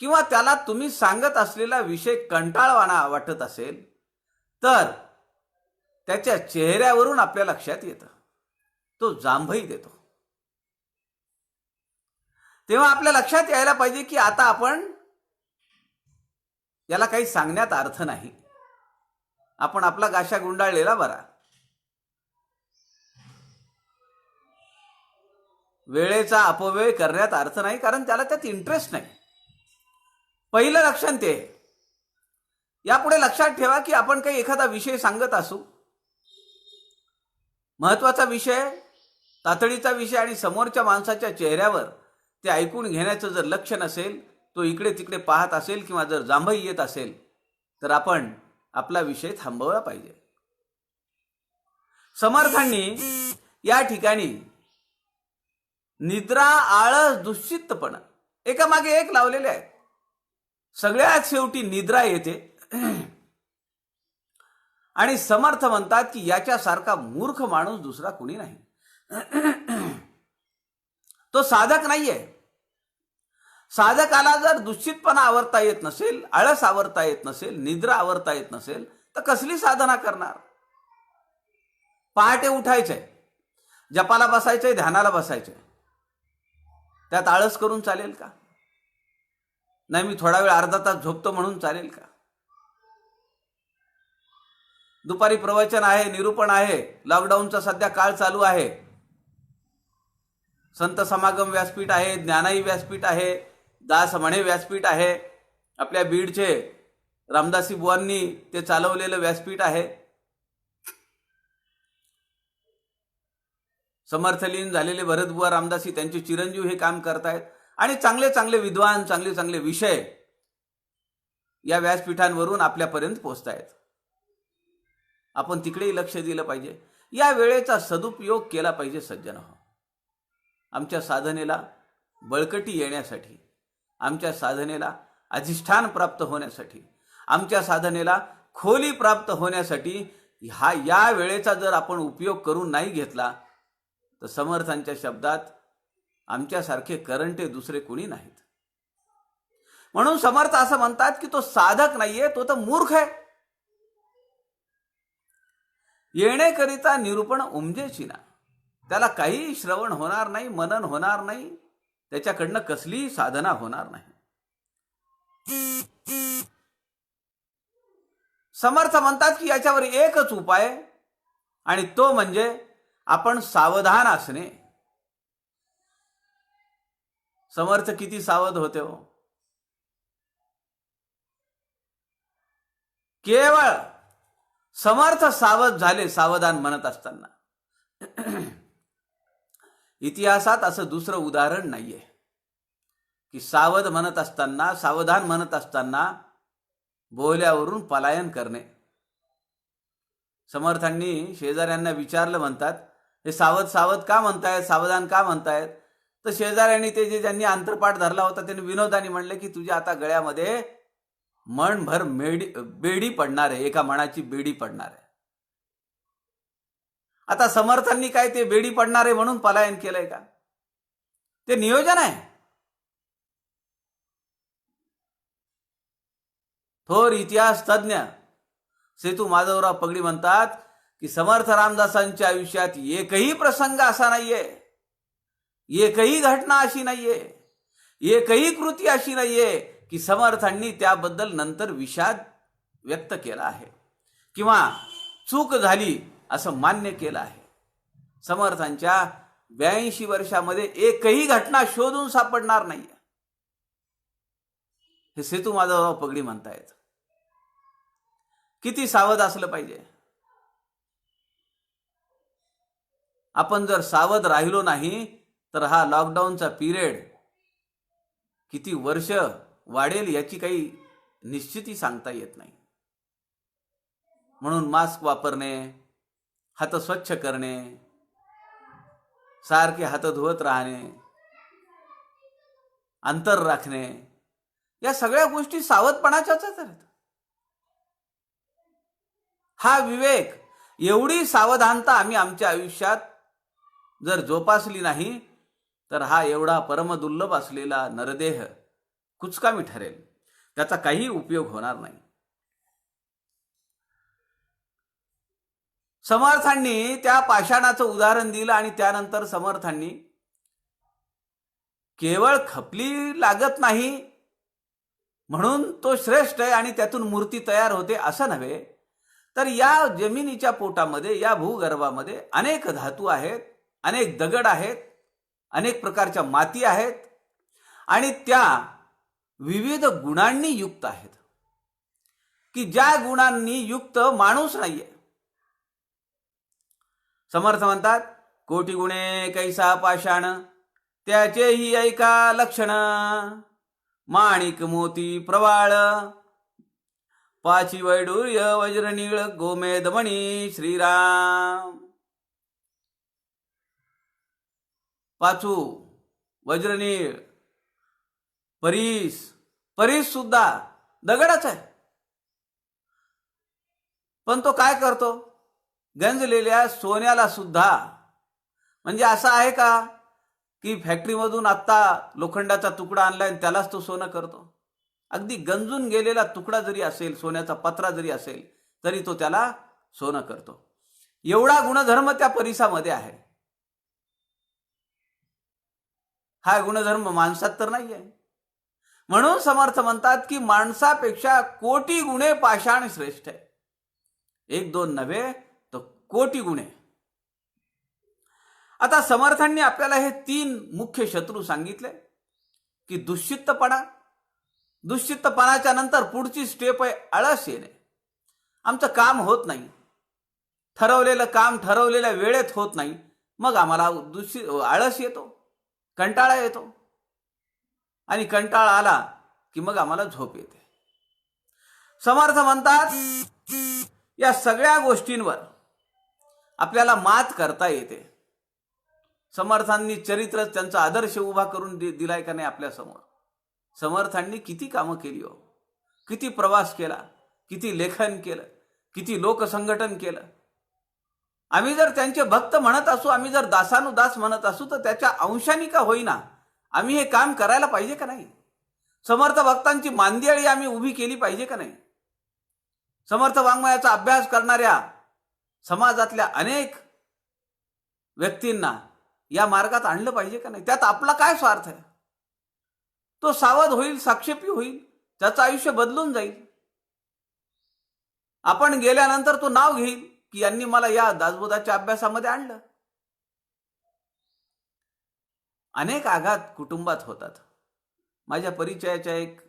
किंवा त्याला तुम्ही सांगत असलेला विषय कंटाळवाणा वाटत असेल, तर त्याच्या चेहऱ्यावरून आपल्या लक्षात येतं, तो जांभई देतो. तेव्हा आपल्या लक्षात यायला पाहिजे की आता आपण याला काही सांगण्यात अर्थ नाही, आपण आपला गाशा गुंडाळलेला बरा. वेळेचा अपव्यय करण्यात अर्थ नाही, कारण त्याला त्यात इंटरेस्ट नाही. पहिलं लक्षण ते. यापुढे लक्षात ठेवा की आपण काही एखादा विषय सांगत असू, महत्वाचा विषय, तातडीचा विषय, आणि समोरच्या माणसाच्या चेहऱ्यावर ते ऐकून घेण्याचं जर लक्ष नसेल, तो इकडे तिकडे पाहत असेल किंवा जर जांभई येत असेल, तर आपण आपला विषय थांबवला पाहिजे. समर्थांनी या ठिकाणी निद्रा, आळस, दुश्चित्तपणा एकामागे एक लावलेले आहेत. सगळ्यात शेवटी निद्रा येते आणि समर्थ म्हणतात की याच्यासारखा मूर्ख माणूस दुसरा कुणी नाही. तो साधक नाहीये. साधकाला जर दुश्चितपणा आवरता येत नसेल, आळस आवरता येत नसेल, निद्रा आवरता येत नसेल, तर कसली साधना करणार? पहाटे उठायचंय, जपाला बसायचंय, ध्यानाला बसायचंय, त्यात आळस करून चालेल का? नाही मी थोडा वेळ अर्धा तास झोपतो म्हणून चालेल का? दुपारी प्रवचन आहे, निरूपण आहे, लॉकडाऊनचा सध्या काळ चालू आहे, संत समागम व्यासपीठ आहे, ज्ञानाई व्यासपीठ आहे, दास म्हणे व्यासपीठ आहे, आपल्या बीडचे रामदासी बुवांनी ते चालवलेलं व्यासपीठ आहे, समर्थलीन झालेले भरतबुवा रामदासी त्यांचे चिरंजीव हे काम करतायत आणि चांगले चांगले विद्वान, चांगले चांगले विषय या व्यासपीठांवरून आपल्यापर्यंत पोहोचतायत. आपण तिकडेही लक्ष दिलं पाहिजे. या वेळेचा सदुपयोग केला पाहिजे. सज्जनहो, आमच्या साधनेला बळकटी येण्यासाठी, आमच्या साधनेला अधिष्ठान प्राप्त होण्यासाठी, आमच्या साधनेला खोली प्राप्त होण्यासाठी या वेळेचा जर आपण उपयोग करून नाही घेतला तर समर्थांच्या शब्दात आमच्यासारखे करंटे दुसरे कुणी नाहीत. म्हणून समर्थ असं म्हणतात की तो साधक नाहीये, तो तर मूर्ख आहे. येणेकरिता निरूपण उमजेची ना, त्याला काही श्रवण होणार नाही, मनन होणार नाही, त्याच्याकडनं कसलीही साधना होणार नाही. समर्थ म्हणतात की याच्यावर एकच उपाय आणि तो म्हणजे आपण सावधान असणे. समर्थ किती सावध होते हो. केवळ समर्थ सावध झाले सावधान म्हणत असताना. इतिहासात असं दुसरं उदाहरण नाहीये की सावध म्हणत असताना, सावधान म्हणत असताना बोहल्यावरून पलायन करणे. समर्थांनी शेजाऱ्यांना विचारलं, म्हणतात हे सावध सावध का म्हणतायत, सावधान का म्हणतायत? तर शेजाऱ्यांनी ते जे ज्यांनी अंतरपाठ धरला होता त्यांनी विनोदाने म्हणले की तुझ्या आता गळ्यामध्ये मनभर बेडी पडणार आहे, एका मनाची बेडी पडणार आहे. आता समर्थांनी काय ते बेडी पडणार आहे म्हणून पलायन केलंय का? ते नियोजन आहे. थोर इतिहास तज्ञ सेतू माधवराव पगडी म्हणतात की समर्थ रामदासांच्या आयुष्यात एकही प्रसंग असा नाहीये, एकही घटना अशी नाहीये, एकही कृती अशी नाहीये की समर्थांनी त्याबद्दल नंतर विषाद व्यक्त केला आहे किंवा चूक झाली असं मान्य केलं आहे. समर्थांच्या 82 वर्षामध्ये एकही घटना शोधून सापडणार नाही, हे सेतू माधवराव पगडी म्हणतायत. किती सावध असलं पाहिजे. आपण जर सावध राहिलो नाही तर हा लॉकडाऊनचा पिरियड किती वर्ष वाढेल याची काही निश्चिती सांगता येत नाही. म्हणून मास्क वापरणे, हात स्वच्छ करणे, सारखे हात धुवत राहणे, अंतर राखणे, या सगळ्या गोष्टी सावधपणाच्याच आहेत. हा विवेक, एवढी सावधानता आम्ही आमच्या आयुष्यात जर जोपासली नाही तर हा एवढा परमदुर्लभ असलेला नरदेह कुचकामी ठरेल, त्याचा काही उपयोग होणार नाही. समर्थांनी त्या पाषाणाचं उदाहरण दिलं आणि त्यानंतर समर्थांनी केवळ खपली लागत नाही म्हणून तो श्रेष्ठ आहे आणि त्यातून मूर्ती तयार होते असं नव्हे, तर या जमिनीच्या पोटामध्ये, या भूगर्भामध्ये अनेक धातू आहेत, अनेक दगड आहेत, अनेक प्रकारच्या माती आहेत आणि त्या विविध गुणांनी युक्त आहेत की ज्या गुणांनी युक्त माणूस नाहीये. समर्थ म्हणतात कोटी गुणे कैसा पाषाण, त्याचेही ऐका लक्षण, माणिक मोती प्रवाळ, पाची वैडूर्य वज्रनीळ गोमेदमणी श्रीराम. पाचू वज्रनीळ परीस परीस सुद्धा दगडच आहे. पण तो काय करतो? गंजलेल्या सोन्याला सुद्धा, म्हणजे असं आहे का की फॅक्टरीमधून आत्ता लोखंडाचा तुकडा आणलाय आणि त्यालाच तो सोनं करतो? अगदी गंजून गेलेला तुकडा जरी असेल, सोन्याचा पत्रा जरी असेल, तरी तो त्याला सोनं करतो. एवढा गुणधर्म त्या परिसामध्ये आहे. हा गुणधर्म माणसात तर नाही आहे. म्हणून समर्थ म्हणतात की माणसापेक्षा कोटी गुणे पाषाण श्रेष्ठ आहे. एक दोन नव्हे तर कोटी गुणे. आता समर्थांनी आपल्याला हे 3 मुख्य शत्रू सांगितले की दुश्चित्तपणा, दुश्चित्तपणाच्या नंतर पुढची स्टेप आहे आळस येणे. आमचं काम होत नाही, ठरवलेलं काम ठरवलेल्या वेळेत होत नाही, मग आम्हाला आळस येतो, कंटाळा येतो, आणि कंटाळा आला की मग आम्हाला झोप येते. समर्थ म्हणतात या सगळ्या गोष्टींवर आपल्याला मात करता येते. समर्थांनी चरित्र, त्यांचा आदर्श उभा करून दिलाय का नाही आपल्या समोर? समर्थांनी किती कामं केली हो, किती प्रवास केला, किती लेखन केलं, किती लोकसंघटन केलं. आम्ही जर त्यांचे भक्त म्हणत असू, आम्ही जर दासानुदास म्हणत असू, तर त्याच्या अंशाने का होईना आम्ही हे काम करायला पाहिजे का नाही? समर्थ भक्तांची मांदियाळी आम्ही उभी केली पाहिजे का नाही? समर्थ वाङ्मयाचा अभ्यास करणाऱ्या समाजातल्या अनेक व्यक्तींना या मार्गात आणलं पाहिजे का नाही? त्यात आपला काय स्वार्थ आहे? तो सावध होईल, साक्षेपी होईल, त्याचं आयुष्य बदलून जाईल. आपण गेल्यानंतर तो नाव घेईल की यांनी मला या दासबोधाच्या अभ्यासामध्ये आणलं. अनेक आघात कुटुंबात होतात. माझ्या परिचयाच्या एक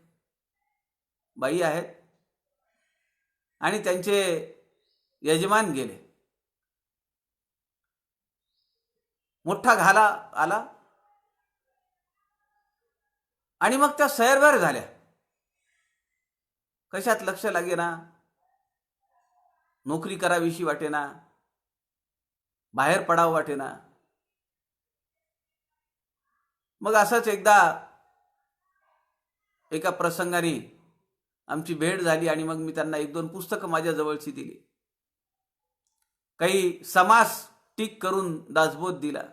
बाई आहेत आणि त्यांचे यजमान गेले. मोठा घाला आला आणि मग त्या सैरभैर झाल्या. कशात लक्ष लागेना, नोकरी करावीशी वाटेना, बाहेर पडावं वाटेना. मग असंच एकदा एका प्रसंगाने आमची भेट झाली आणि मग मी त्यांना 1-2 पुस्तकं माझ्या जवळची दिली. काही समास टिक करून दासबोध दिला.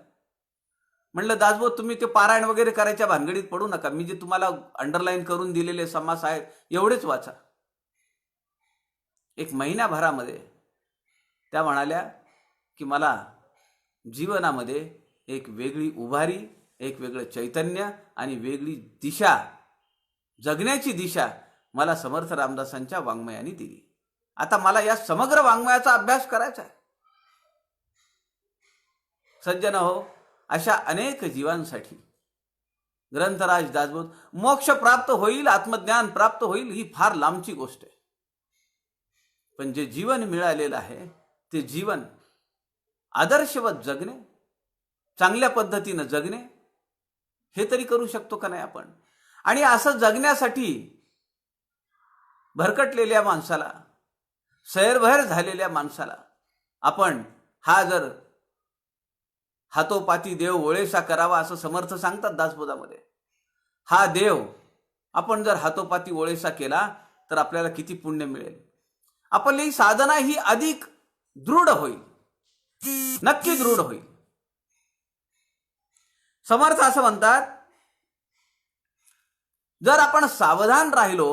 म्हणलं दासबोध तुम्ही ते पारायण वगैरे करायच्या भानगडीत पडू नका, मी जे तुम्हाला अंडरलाईन करून दिलेले समास आहेत एवढेच वाचा. 1 महिन्याभरामध्ये त्या म्हणाल्या की मला जीवनामध्ये एक वेगळी उभारी, एक वेगळं चैतन्य आणि वेगळी दिशा, जगण्याची दिशा मला समर्थ रामदासांच्या वाङ्मयाने दिली. आता मला या समग्र वाङ्मयाचा अभ्यास करायचा आहे. सज्जन हो, अशा अनेक जीवांसाठी ग्रंथराज दासबोध, मोक्ष प्राप्त होईल, आत्मज्ञान प्राप्त होईल ही फार लांबची गोष्ट आहे. पण जे जीवन मिळालेलं आहे ते जीवन आदर्शवत जगणे, चांगल्या पद्धतीनं जगणे, हे तरी करू शकतो का नाही आपण? आणि असं जगण्यासाठी भरकटलेल्या माणसाला, सैरभैर झालेल्या माणसाला आपण हा जर हातोपाती देव ओळेसा करावा असं समर्थ सांगतात दासबोधामध्ये. हा देव आपण जर हातोपाती ओळेसा केला तर आपल्याला किती पुण्य मिळेल. आपली साधना ही अधिक दृढ होईल, नक्की दृढ होईल. समर्थ असं म्हणतात, जर आपण सावधान राहिलो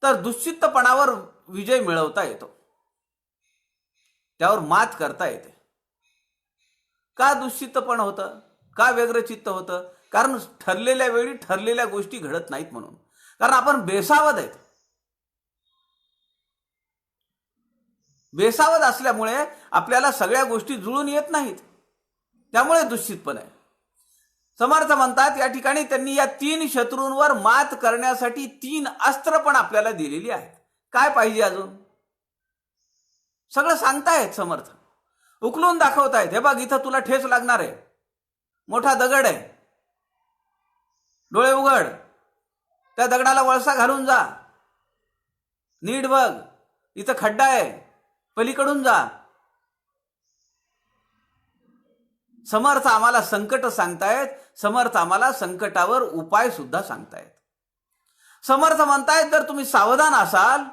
तर दुश्चित्तपणावर विजय मिळवता येतो, त्यावर मात करता येते. का दुश्चित्तपण होतं, का व्यग्रचित्त होतं? कारण ठरलेल्या वेळी ठरलेल्या गोष्टी घडत नाहीत म्हणून. कारण आपण बेसावध आहेत. बेसावध असल्यामुळे आपल्याला सगळ्या गोष्टी जुळून येत नाहीत, त्यामुळे दुश्चित्तपण आहे. समर्थ म्हणतात या ठिकाणी त्यांनी या 3 शत्रूंवर मात करण्यासाठी 3 अस्त्र पण आपल्याला दिलेली आहेत. काय पाहिजे अजून? सगळं सांगतायत समर्थ, उकलून दाखवतायत. हे बघ, इथं तुला ठेच लागणार आहे, मोठा दगड आहे, डोळे उघड, त्या दगडाला वळसा घालून जा, नीट बघ, इथं खड्डा आहे, पलीकडून जा. समर्थ आम्हाला संकट सांगतायत, समर्थ आम्हाला संकटावर उपाय सुद्धा सांगतायत. समर्थ म्हणतायत जर तुम्ही सावधान असाल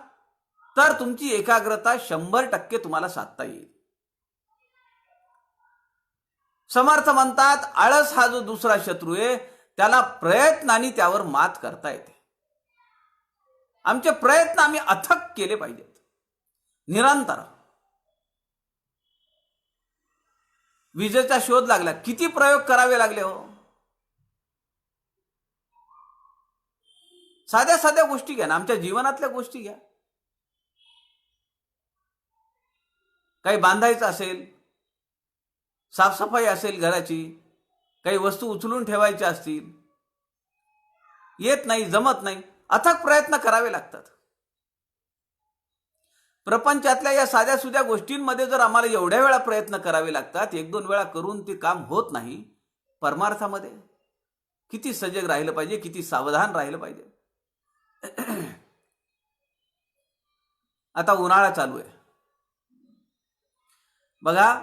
तर तुमची एकाग्रता 100% तुम्हाला साधता येईल. समर्थ म्हणतात आळस हा जो दुसरा शत्रू आहे त्याला प्रयत्नांनी त्यावर मात करता येते. आमचे प्रयत्न आम्ही अथक केले पाहिजेत, निरंतर. विजेचा शोध लागला, किती प्रयोग करावे लागले हो. साध्या साध्या गोष्टी घ्या ना, आमच्या जीवनातल्या गोष्टी घ्या. काही बांधायचं असेल, साफसफाई असेल घराची, काही वस्तू उचलून ठेवायच्या असतील, येत नाही, जमत नाही, अथक प्रयत्न करावे लागतात. प्रपंचातल्या या साध्या सुध्या गोष्टींमध्ये जर आम्हाला एवढ्या वेळा प्रयत्न करावे लागतात, 1-2 वेळा करून ते काम होत नाही, परमार्थामध्ये किती सजग राहिलं पाहिजे, किती सावधान राहिलं पाहिजे. आता उन्हाळा चालू आहे बघा.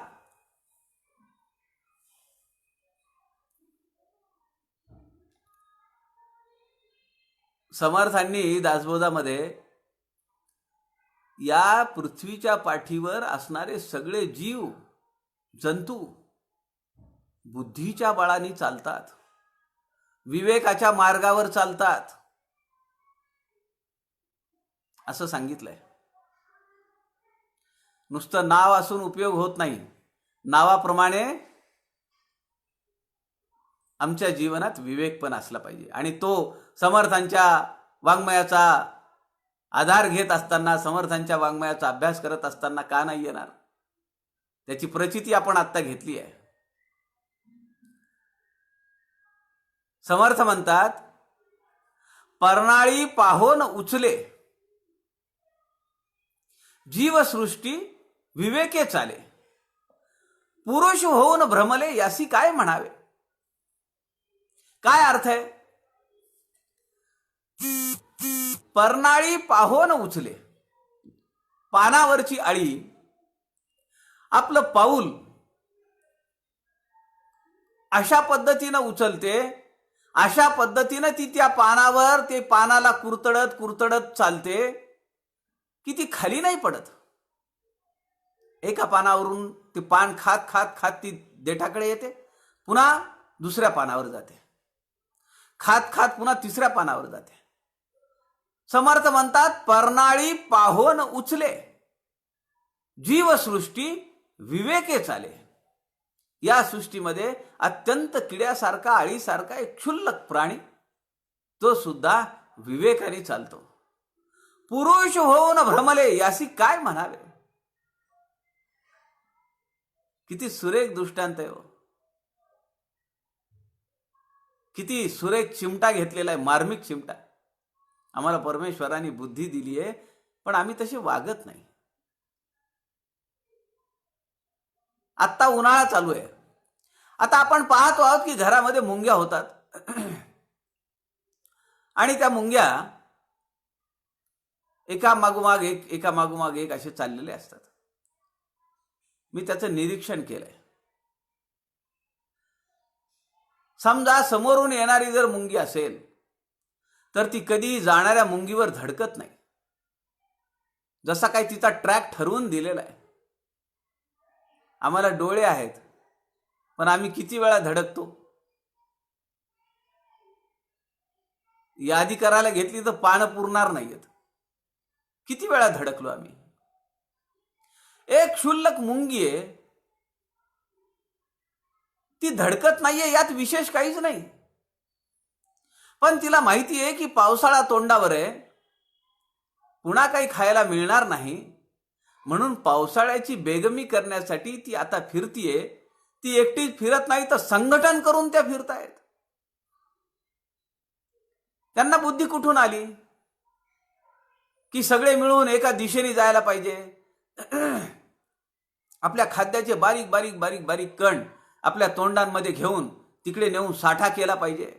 समर्थांनी दासबोधामध्ये या पृथ्वीच्या पाठीवर असणारे सगळे जीव जंतू बुद्धीच्या बळाने चालतात, विवेकाच्या मार्गावर चालतात असं सांगितलंय. नुसतं नाव असून उपयोग होत नाही. नावाप्रमाणे आमच्या जीवनात विवेक पण असला पाहिजे. आणि तो समर्थांच्या वाङ्मयाचा आधार घेत असताना, समर्थांच्या वाङ्मयाचा अभ्यास करत असताना का नाही येणार? त्याची प्रचिती आपण आत्ता घेतली आहे. समर्थ म्हणतात परनाळी पाहोन उचले, जीवसृष्टी विवेके चाले, पुरुष होऊन भ्रमले यासी काय म्हणावे. काय अर्थ आहे? परनाळी पाहोन उचले, पानावरची आळी आपलं पाऊल अशा पद्धतीनं उचलते, अशा पद्धतीनं ती त्या पानावर, ते पानाला कुरतडत कुरतडत चालते की ती खाली नाही पडत. एका पानावरून ते पान खात खात खात ती देठाकडे येते, पुन्हा दुसऱ्या पानावर जाते, खात खात पुन्हा तिसऱ्या पानावर जाते. समर्थ म्हणतात परनाळी पाहोन उचले, जीवसृष्टी विवेके चाले. या सृष्टीमध्ये अत्यंत किड्यासारखा, आळीसारखा एक क्षुल्लक प्राणी, तो सुद्धा विवेकाने चालतो. पुरुष होऊन भ्रमले यासी काय म्हणावे. किती सुरेख दृष्टांत आहे हो. किती सुरेख चिमटा घेतलेला आहे, मार्मिक चिमटा. आम्हाला परमेश्वराने बुद्धी दिली आहे, पण आम्ही तसे वागत नाही. आत्ता उन्हाळा चालू आहे. आता आपण पाहतो आहोत की घरामध्ये मुंग्या होतात आणि त्या मुंग्या एका मागोमाग एक असे चाललेले असतात. मी त्याचं निरीक्षण केलंय. समजा समोरून येणारी जर मुंगी असेल तर ती कधी जाणाऱ्या मुंगीवर धडकत नाही, जसा काही तिचा ट्रॅक ठरवून दिलेला आहे. आम्हाला डोळे आहेत, पण आम्ही किती वेळा धडकतो. यादी करायला घेतली तर पानं पुरणार नाहीत. किती वेळा धडकलो आम्ही. एक क्षुल्लक मुंगी आहे, ती धडकत नाहीये, यात विशेष काहीच नाही. पण तिला माहिती आहे की पावसाळा तोंडावर आहे, पुन्हा काही खायला मिळणार नाही, म्हणून पावसाळ्याची बेगमी करण्यासाठी ती आता फिरतीये. ती एकटीच फिरत नाही तर संघटन करून त्या फिरतायत. त्यांना बुद्धी कुठून आली की सगळे मिळून एका दिशेने जायला पाहिजे. आपल्या खाद्याचे बारीक बारीक बारीक बारीक कण आपल्या तोंडांमध्ये घेऊन तिकडे नेऊन साठा केला पाहिजे,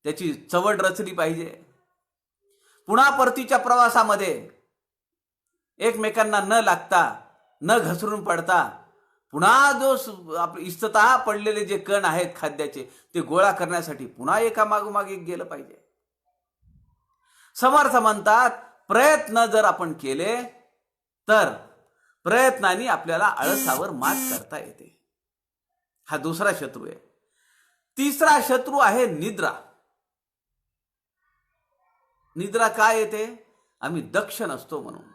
त्याची चवड रचली पाहिजे. पुन्हा परतीच्या प्रवासामध्ये एकमेकांना न लागता, न घसरून पडता पुन्हा जो इस्ततः पडलेले जे कण आहेत खाद्याचे ते गोळा करण्यासाठी पुन्हा एका मागोमाग एक गेलं पाहिजे. समर्थ म्हणतात प्रयत्न जर आपण केले तर प्रयत्नांनी आपल्याला आळसावर मात करता येते. हा दुसरा शत्रू आहे. तिसरा शत्रू आहे निद्रा. निद्रा काय येते? आम्ही दक्ष नसतो म्हणून.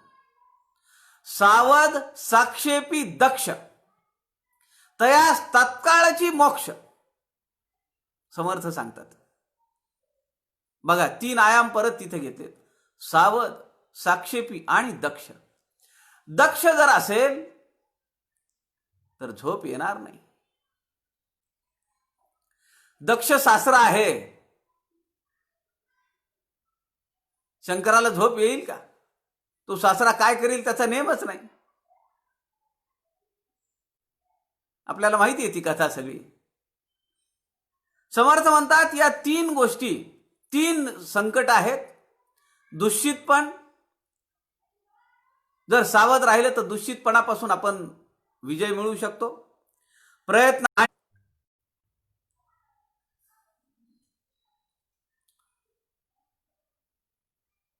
सावध साक्षेपी दक्ष तयास तत्काळची मोक्ष, समर्थ सांगतात. बघा 3 आयाम परत तिथे घेतलेत. सावध, साक्षेपी आणि दक्ष. दक्ष जर असेल तर झोप येणार नाही. दक्ष सासरा आहे, शंकराला झोप येईल का? तो सासरा काय करेल त्याचा नेमच नाही. आपल्याला माहिती आहे ती कथा सगळी. समर्थ म्हणतात या 3 गोष्टी, 3 संकट आहेत. दुष्चितपण, जर सावध राहिलं तर दुष्चितपणापासून आपण विजय मिळवू शकतो. प्रयत्न,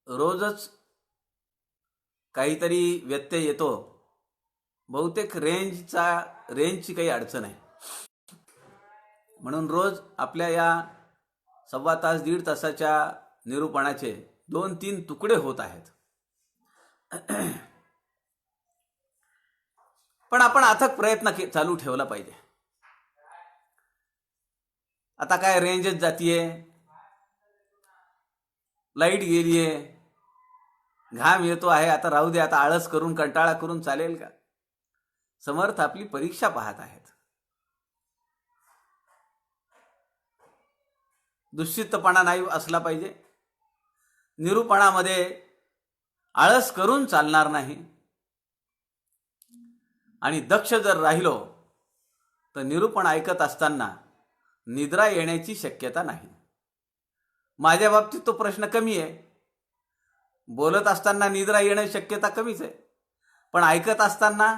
रोजच काहीतरी व्यत्यय येतो. बहुतेक रेंजची काही अडचण आहे. म्हणून रोज आपल्या या 1.25 तास 1.5 तासाच्या निरूपणाचे 2-3 तुकडे होत आहेत. पण आपण अथक प्रयत्न चालू ठेवला पाहिजे. आता काय रेंजच जातीये, लाईट गेलीये, घाम येतो आहे, आता राहू दे, आता आळस करून कंटाळा करून चालेल का? समर्थ आपली परीक्षा पाहत आहेत. दुश्चित्तपणा नाही असला पाहिजे. निरूपणामध्ये आळस करून चालणार नाही. आणि दक्ष जर राहिलो तर निरूपण ऐकत असताना निद्रा येण्याची शक्यता नाही. माझ्या बाबतीत तो प्रश्न कमी आहे. बोलत असताना निद्रा येण्याची शक्यता कमीच आहे, पण ऐकत असताना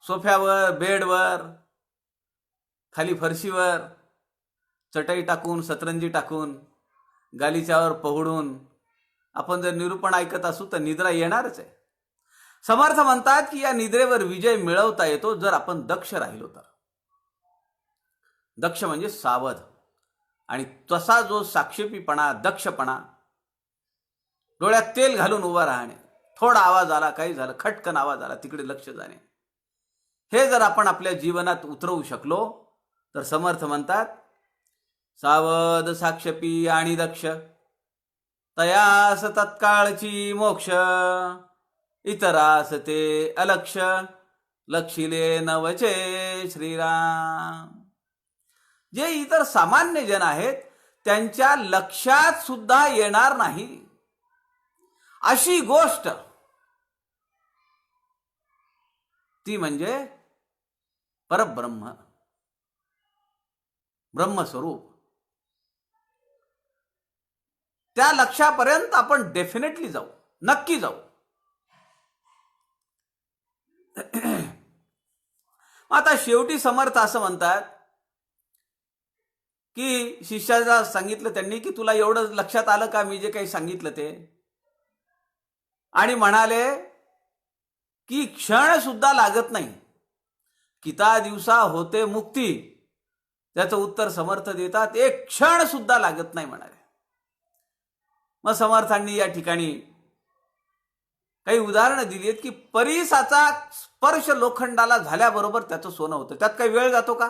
सोफ्यावर, बेडवर, खाली फरशीवर चटई टाकून, सतरंजी टाकून, गालीच्यावर पहुडून आपण जर निरूपण ऐकत असू तर निद्रा येणारच आहे. समर्थ म्हणतात की या निद्रेवर विजय मिळवता येतो जर आपण दक्ष राहिलो तर. दक्ष म्हणजे सावध. आणि तसा जो साक्षेपीपणा, दक्षपणा, डोळ्यात तेल घालून उभा राहणे, थोडा आवाज आला, काही झालं, खटकन आवाज आला, तिकडे लक्ष जाणे, हे जर आपण आपल्या जीवनात उतरवू शकलो तर समर्थ म्हणतात सावध साक्षेपी आणि दक्ष तयास तत्काळची मोक्ष, इतरास ते अलक्ष, लक्षिले नवचे श्रीराम. जे इतर सामान्य जन आहेत त्यांच्या लक्षात सुद्धा येणार नाही अशी गोष्ट ती म्हणजे परब्रह्म, ब्रह्मस्वरूप. त्या लक्षापर्यंत आपण डेफिनेटली जाऊ, नक्की जाऊ. आता शेवटी समर्थ असं म्हणतात की शिष्याला सांगितलं त्यांनी की तुला एवढं लक्षात आलं का मी जे काही सांगितलं ते? आणि म्हणाले की क्षण सुद्धा लागत नाही, किता दिवसा होते मुक्ती. त्याचं उत्तर समर्थ देतात एक क्षण सुद्धा लागत नाही म्हणाले. मग समर्थांनी या ठिकाणी काही उदाहरणं दिली आहेत की परीसाचा स्पर्श लोखंडाला झाल्याबरोबर त्याचं सोनं होतं. त्यात काही वेळ जातो का?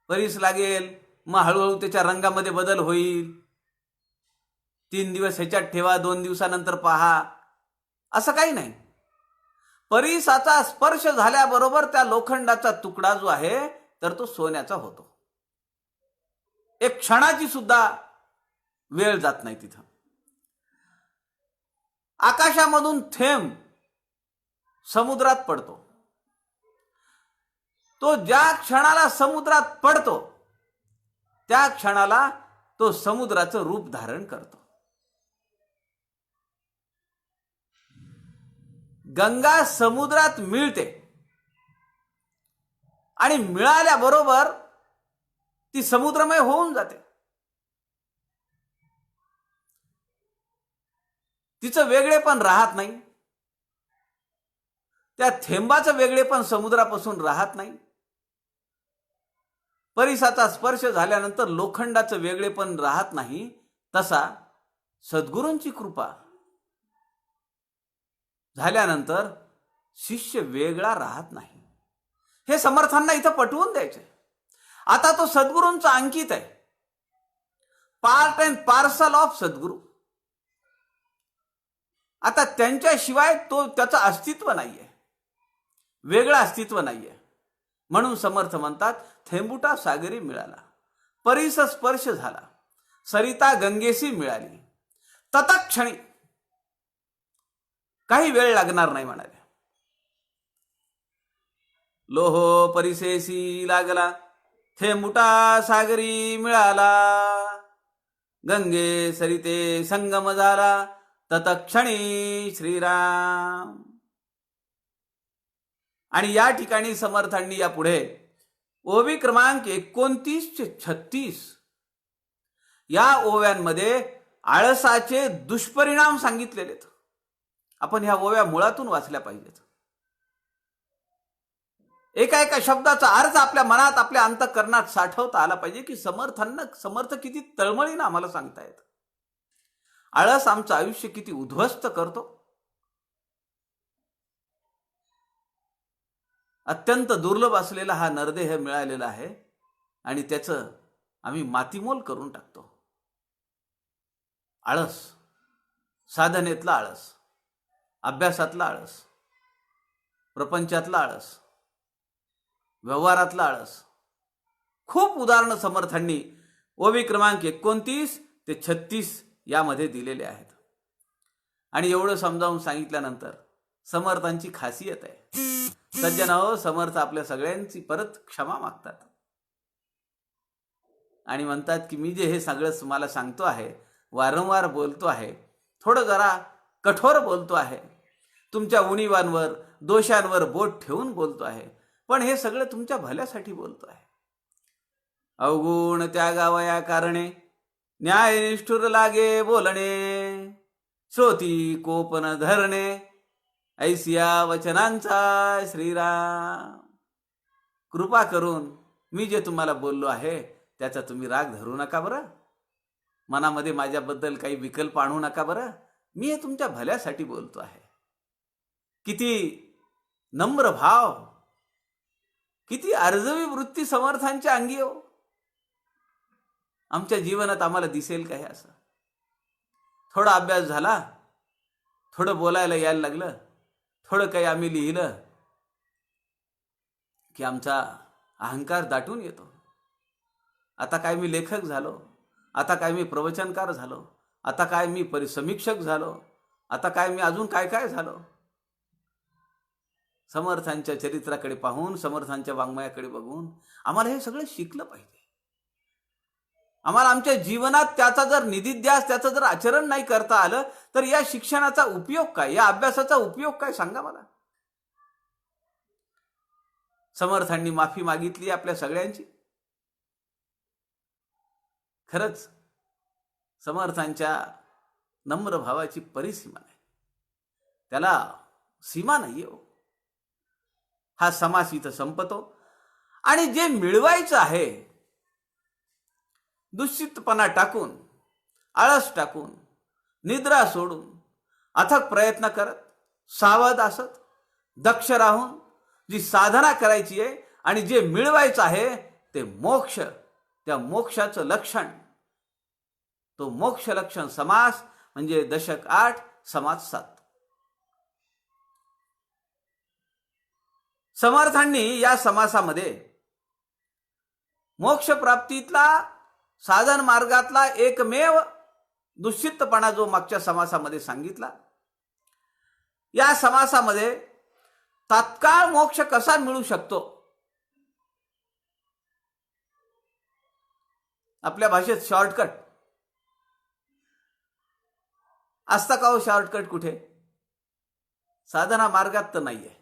परीस लागेल, मग हळूहळू त्याच्या रंगामध्ये बदल होईल. 3 दिवस ह्याच्यात ठेवा, 2 दिवसानंतर पहा, असं काही नाही. परीसाचा स्पर्श झाल्याबरोबर त्या लोखंडाचा तुकडा जो आहे तर तो सोन्याचा होतो. एक क्षणाची सुद्धा वेळ जात नाही तिथं. आकाशामधून थेंब समुद्रात पडतो, तो ज्या क्षणाला समुद्रात पडतो त्या क्षणाला तो समुद्राचं रूप धारण करतो. गंगा समुद्रात मिळते आणि मिळाल्याबरोबर ती समुद्रमय होऊन जाते. तिचं वेगळेपण राहत नाही. त्या थेंबाचं वेगळेपण समुद्रापासून राहत नाही. परिसाचा स्पर्श झाल्यानंतर लोखंडाचं वेगळेपण राहत नाही. तसा सद्गुरूंची कृपा झाल्यानंतर शिष्य वेगळा राहत नाही. हे समर्थांना इथं पटवून द्यायचे. आता तो सद्गुरूंचा अंकित आहे, पार्ट अँड पार्सल ऑफ सद्गुरू. आता त्यांच्याशिवाय त्याचं अस्तित्व नाहीये, वेगळं अस्तित्व नाहीये. म्हणून समर्थ म्हणतात, थेंबुटा सागरी मिळाला, परीस स्पर्श झाला, सरिता गंगेसी मिळाली, तत्क्षणी, काही वेळ लागणार नाही म्हणाले. लोहो परिसेसी लागला, थेंबुटा सागरी मिळाला, गंगे सरिते संगम झाला, तत्क्षणी श्रीराम. आणि या ठिकाणी समर्थांनी यापुढे ओवी क्रमांक 29 ते 36 या ओव्यांमध्ये आळसाचे दुष्परिणाम सांगितलेले आहेत. आपण ह्या ओव्या मुळातून वाचल्या पाहिजेत. एका एका शब्दाचा अर्थ आपल्या मनात, आपल्या अंतःकरणात साठवता आला पाहिजे की समर्थ किती तळमळीनं आम्हाला सांगतायत. आळस आमचं आयुष्य किती उद्ध्वस्त करतो. अत्यंत दुर्लभ असलेला हा नरदेह मिळालेला आहे आणि त्याचं आम्ही मातीमोल करून टाकतो. आळस, साधनेतला आळस, अभ्यासातला आळस, प्रपंचातला आळस, व्यवहारातला आळस. खूप उदाहरणं समर्थांनी ओवी क्रमांक 29 ते 36 यामध्ये दिलेले आहेत. आणि एवढं समजावून सांगितल्यानंतर समर्थांची खासियत आहे. सज्जनाओ, समर्थ आपल्या सगळ्यांची परत क्षमा मागतात आणि म्हणतात की मी जे हे सगळं तुम्हाला सांगतो आहे, वारंवार बोलतो आहे, थोडं जरा कठोर बोलतो आहे, तुमच्या उणीवांवर, दोषांवर बोट ठेवून बोलतो आहे, पण हे सगळं तुमच्या भल्यासाठी बोलतो आहे. अवगुण त्यागावया कारणे, न्याय निष्ठुर लागे बोलणे, श्रोती कोपन धरणे, ऐसिया वचनांचा श्रीराम. कृपा करून मी जे तुम्हाला बोललो आहे त्याचा तुम्ही राग धरू नका बरं. मनामध्ये माझ्याबद्दल काही विकल्प आणू नका बरं. मी हे तुमच्या भल्यासाठी बोलतो आहे. किती नम्र भाव, किती अर्जवी वृत्ती समर्थांच्या अंगी हो. आमच्या जीवनात आम्हाला दिसेल काय असं? थोडा अभ्यास झाला, थोडं बोलायला यायला लागलं, थोडं काही आम्ही लिहिलं की आमचा अहंकार दाटून येतो. आता काय मी लेखक झालो, आता काय मी प्रवचनकार झालो, आता काय मी परिसमीक्षक झालो, आता काय मी अजून काय काय झालो. समर्थांच्या चरित्राकडे पाहून, समर्थांच्या वाङ्मयाकडे बघून आम्हाला हे सगळं शिकलं पाहिजे. आम्हाला आमच्या जीवनात त्याचा जर निदिध्यास, त्याचं जर आचरण नाही करता आलं तर या शिक्षणाचा उपयोग काय, या अभ्यासाचा उपयोग काय, सांगा मला. समर्थांनी माफी मागितली आपल्या सगळ्यांची. खरंच समर्थांच्या नम्र भावाची परिसीमा आहे, त्याला सीमा नाहीये हो. हा समास इथं संपतो. आणि जे मिळवायचं आहे, दुश्चितपणा टाकून, आळस टाकून, निद्रा सोडून, अथक प्रयत्न करत, सावध असत, दक्ष राहून जी साधना करायची आहे आणि जे मिळवायचं आहे ते मोक्ष, त्या मोक्षाचं लक्षण, तो मोक्ष लक्षण समास म्हणजे दशक 8 समास 7. समर्थांनी या समासामध्ये मोक्ष प्राप्तीतला, साधन मार्गातला एकमेव दुश्चितपणा जो मागच्या समासामध्ये सांगितला, या समासामध्ये तात्काळ मोक्ष कसा मिळू शकतो, आपल्या भाषेत शॉर्टकट असता का हो? शॉर्टकट कुठे? साधना मार्गात तर नाहीये.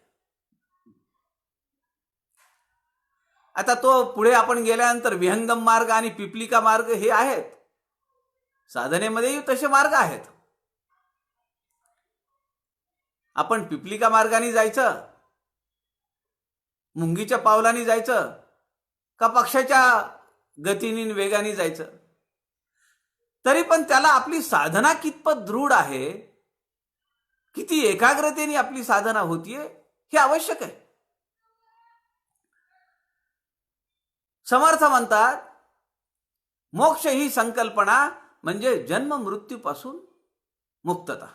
आता तो पुढे आपण गेल्यानंतर विहंगम मार्ग आणि पिपलिका मार्ग हे आहेत. साधनेमध्येही तसे मार्ग आहेत. आपण पिपलिका मार्गाने जायचं, मुंगीच्या पावलाने जायचं, का पक्षाच्या गतीने वेगाने जायचं, तरी पण त्याला आपली साधना कितपत दृढ आहे, किती एकाग्रतेने आपली साधना होतीये हे आवश्यक आहे. समर्थ म्हणतात मोक्ष ही संकल्पना म्हणजे जन्म मृत्यूपासून मुक्तता.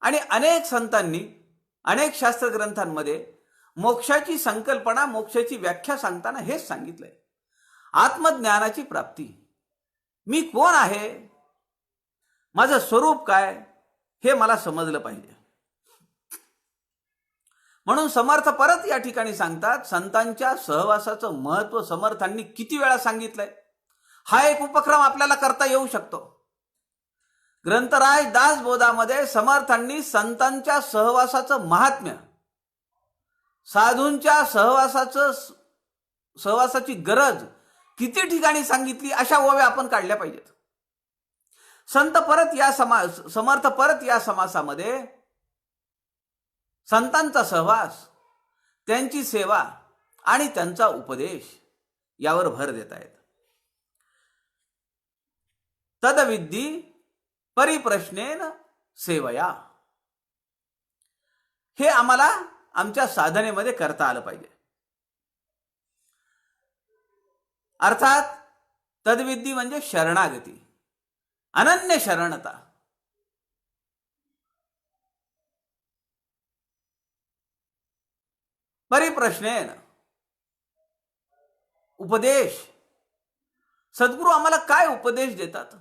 आणि अनेक संतांनी अनेक शास्त्र ग्रंथांमध्ये मोक्षाची संकल्पना, मोक्षाची व्याख्या सांगताना हेच सांगितलंय, आत्मज्ञानाची प्राप्ती. मी कोण आहे, माझं स्वरूप काय, हे मला समजलं पाहिजे. म्हणून समर्थ परत या ठिकाणी सांगतात, संतांच्या सहवासाचं महत्व समर्थांनी किती वेळा सांगितलंय. हा एक उपक्रम आपल्याला करता येऊ शकतो. ग्रंथराज दासबोधामध्ये समर्थांनी संतांच्या सहवासाचं महात्म्य, साधूंच्या सहवासाची गरज किती ठिकाणी सांगितली, अशा ओव्या आपण काढल्या पाहिजेत. समर्थ परत या समासामध्ये संतांचा सहवास, त्यांची सेवा आणि त्यांचा उपदेश यावर भर देत आहेत. तदविद्धी परिप्रश्नेन सेवया, हे आम्हाला आमच्या साधनेमध्ये करता आलं पाहिजे. अर्थात तद्विद्धी म्हणजे शरणागती, अनन्य शरणता. परिप्रश्नेन उपदेश, सद्गुरू आम्हाला काय उपदेश देतात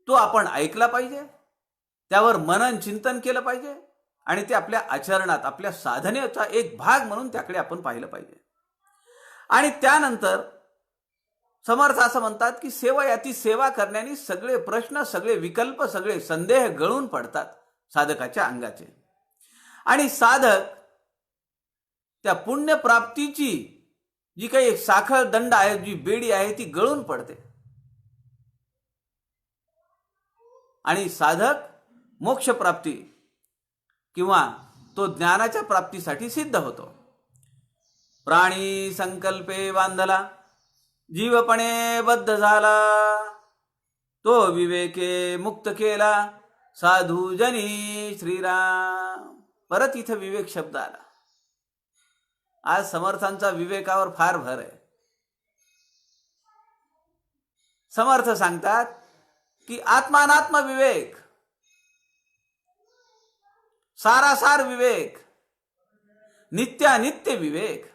तो आपण ऐकला पाहिजे, त्यावर मनन चिंतन केलं पाहिजे आणि ते आपल्या आचरणात, आपल्या साधनेचा एक भाग म्हणून त्याकडे आपण पाहिलं पाहिजे. आणि त्यानंतर समर्थ असं म्हणतात की सेवयाती, सेवा करण्याने सगळे प्रश्न, सगळे विकल्प, सगळे संदेह गळून पडतात साधकाच्या अंगाचे. आणि साधक त्या पुण्यप्राप्तीची जी काही एक साखळ दंड आहे, जी बेडी आहे, ती गळून पडते. आणि साधक मोक्षप्राप्ती किंवा तो ज्ञानाच्या प्राप्तीसाठी सिद्ध होतो. प्राणी संकल्पे बांधला, जीवपणे बद्ध झाला, तो विवेके मुक्त केला, साधू जनी श्रीराम. परत इथं विवेक शब्द आला. आज समर्थांचा विवेकावर फार भर आहे. समर्थ सांगतात की आत्मानात्म विवेक, सारासार विवेक, नित्यानित्य विवेक,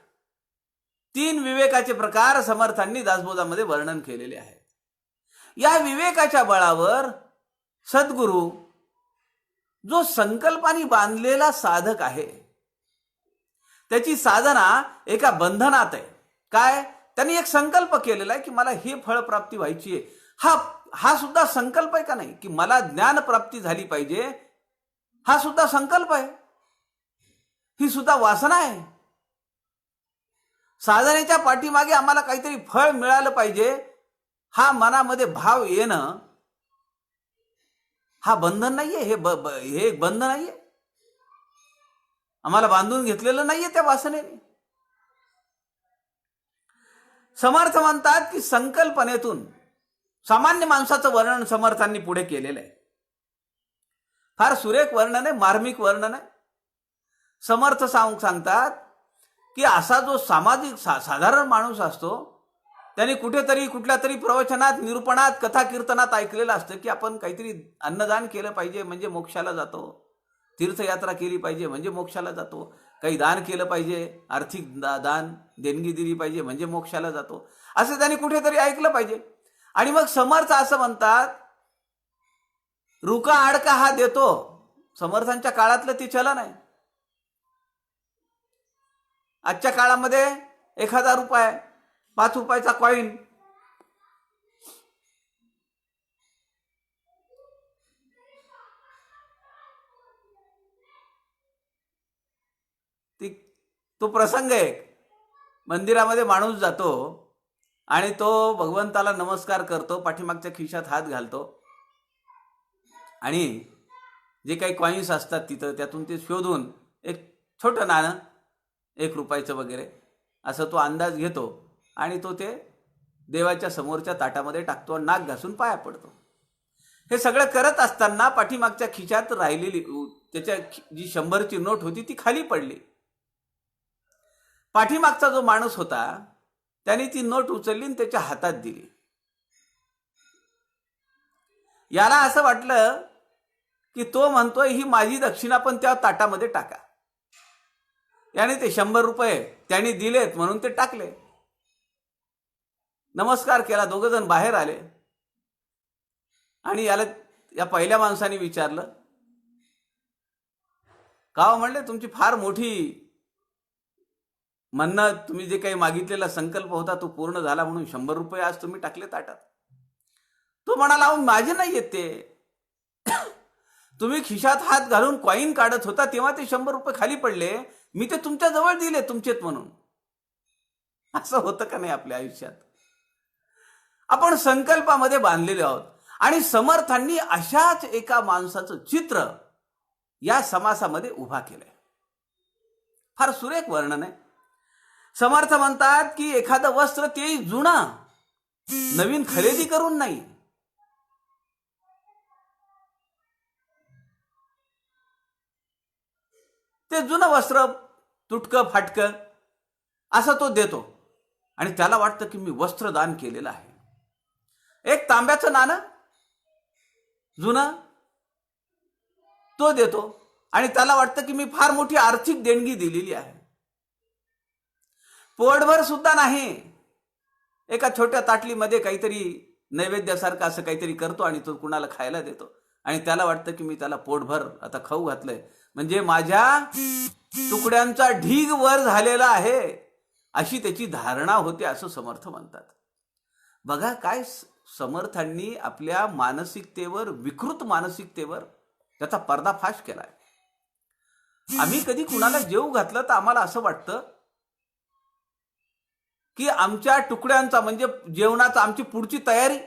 3 विवेकाचे प्रकार समर्थांनी दासबोधामध्ये वर्णन केलेले आहेत. या विवेकाच्या बळावर सद्गुरू जो संकल्पाने बांधलेला साधक आहे, त्याची साधना एका बंधनात आहे. काय, त्यांनी एक संकल्प केलेला आहे की मला ही फळप्राप्ती व्हायची आहे. हा सुद्धा संकल्प आहे का नाही, की मला ज्ञान प्राप्ती झाली पाहिजे, हा सुद्धा संकल्प आहे, ही सुद्धा वासना आहे. साधनेच्या पाठीमागे आम्हाला काहीतरी फळ मिळालं पाहिजे, हा मनामध्ये भाव येणं, हा बंधन नाहीये, हे एक बंधन नाहीये. आम्हाला बांधून घेतलेलं नाहीये त्या वासनेने. समर्थ म्हणतात की संकल्पनेतून सामान्य माणसाचं वर्णन समर्थांनी पुढे केलेलं आहे. फार सुरेख वर्णन आहे, मार्मिक वर्णन आहे. समर्थ सांगतात की असा जो सामाजिक साधारण माणूस असतो, त्याने कुठेतरी कुठल्या तरी प्रवचनात, निरूपणात, कथा कीर्तनात ऐकलेलं असतं की आपण काहीतरी अन्नदान केलं पाहिजे म्हणजे मोक्षाला जातो, तीर्थयात्रा केली पाहिजे म्हणजे मोक्षाला जातो, काही दान केलं पाहिजे, आर्थिक दान देणगी दिली पाहिजे म्हणजे मोक्षाला जातो, असं त्यांनी कुठेतरी ऐकलं पाहिजे. आणि मग समर्थ असं म्हणतात, रुका आडका हा देतो. समर्थांच्या काळातलं ते चलन आहे. आजच्या काळामध्ये 1000 रुपये, 5 रुपयाचा कॉईन, ती तो प्रसंग आहे. मंदिरामध्ये माणूस जातो आणि तो भगवंताला नमस्कार करतो, पाठीमागच्या खिशात हात घालतो आणि जे काही कॉईन्स असतात तिथं त्यातून ते शोधून एक छोटं नाणं 1 रुपयाचं वगैरे असं तो अंदाज घेतो आणि तो ते देवाच्या समोरच्या ताटामध्ये टाकतो आणि नाक घासून पाया पडतो. हे सगळं करत असताना पाठीमागच्या खिशात राहिलेली त्याच्या जी 100ची नोट होती ती खाली पडली. पाठीमागचा जो माणूस होता त्याने ती नोट उचलली आणि त्याच्या हातात दिली. याला असं वाटलं की तो म्हणतोय ही माझी दक्षिणा, पण त्या ताटामध्ये टाका. याने ते 100 रुपये त्यांनी दिलेत म्हणून ते टाकले. नमस्कार केला, दोघं जण बाहेर आले आणि या पहिल्या माणसाने विचारलं, का हो म्हणले, तुमची फार मोठी म्हणणं, तुम्ही जे काही मागितलेला संकल्प होता तो पूर्ण झाला म्हणून 100 रुपये आज तुम्ही टाकले ताटात. तो म्हणाला, माझे नाही येत ते, तुम्ही खिशात हात घालून कॉईन काढत होता तेव्हा ते 100 रुपये खाली पडले, मी ते तुमच्या जवळ दिले तुमचेत म्हणून. असं होतं का नाही आपल्या आयुष्यात? आपण संकल्पामध्ये बांधलेले आहोत आणि समर्थांनी अशाच एका माणसाचं चित्र या समासामध्ये उभा केलंय. फार सुरेख वर्णन आहे. समर्थ म्हणतात की एखादं वस्त्र तेही जुनं, नवीन खरेदी करून नाही, ते जुनं वस्त्र तुटकं फाटकं असं तो देतो आणि त्याला वाटतं की मी वस्त्रदान केलेलं आहे. एक तांब्याचं नाणं जुनं तो देतो आणि त्याला वाटतं की मी फार मोठी आर्थिक देणगी दिलेली आहे. पोटभर सुद्धा नाही, एका छोट्या ताटलीमध्ये काहीतरी नैवेद्यासारखं असं काहीतरी करतो आणि तो कुणाला खायला देतो आणि त्याला वाटतं की मी त्याला पोटभर आता खाऊ घातलंय, म्हणजे माझ्या तुकड्यांचा ढीग वर झालेला आहे, अशी त्याची धारणा होते असं समर्थ म्हणतात. बघा काय समर्थांनी आपल्या मानसिकतेवर, विकृत मानसिकतेवर त्याचा पर्दाफाश केलाय. आम्ही कधी कुणाला जेवू घातलं तर आम्हाला असं वाटतं की आमच्या तुकड्यांचा म्हणजे जेवणाचा आमची पुढची तयारी,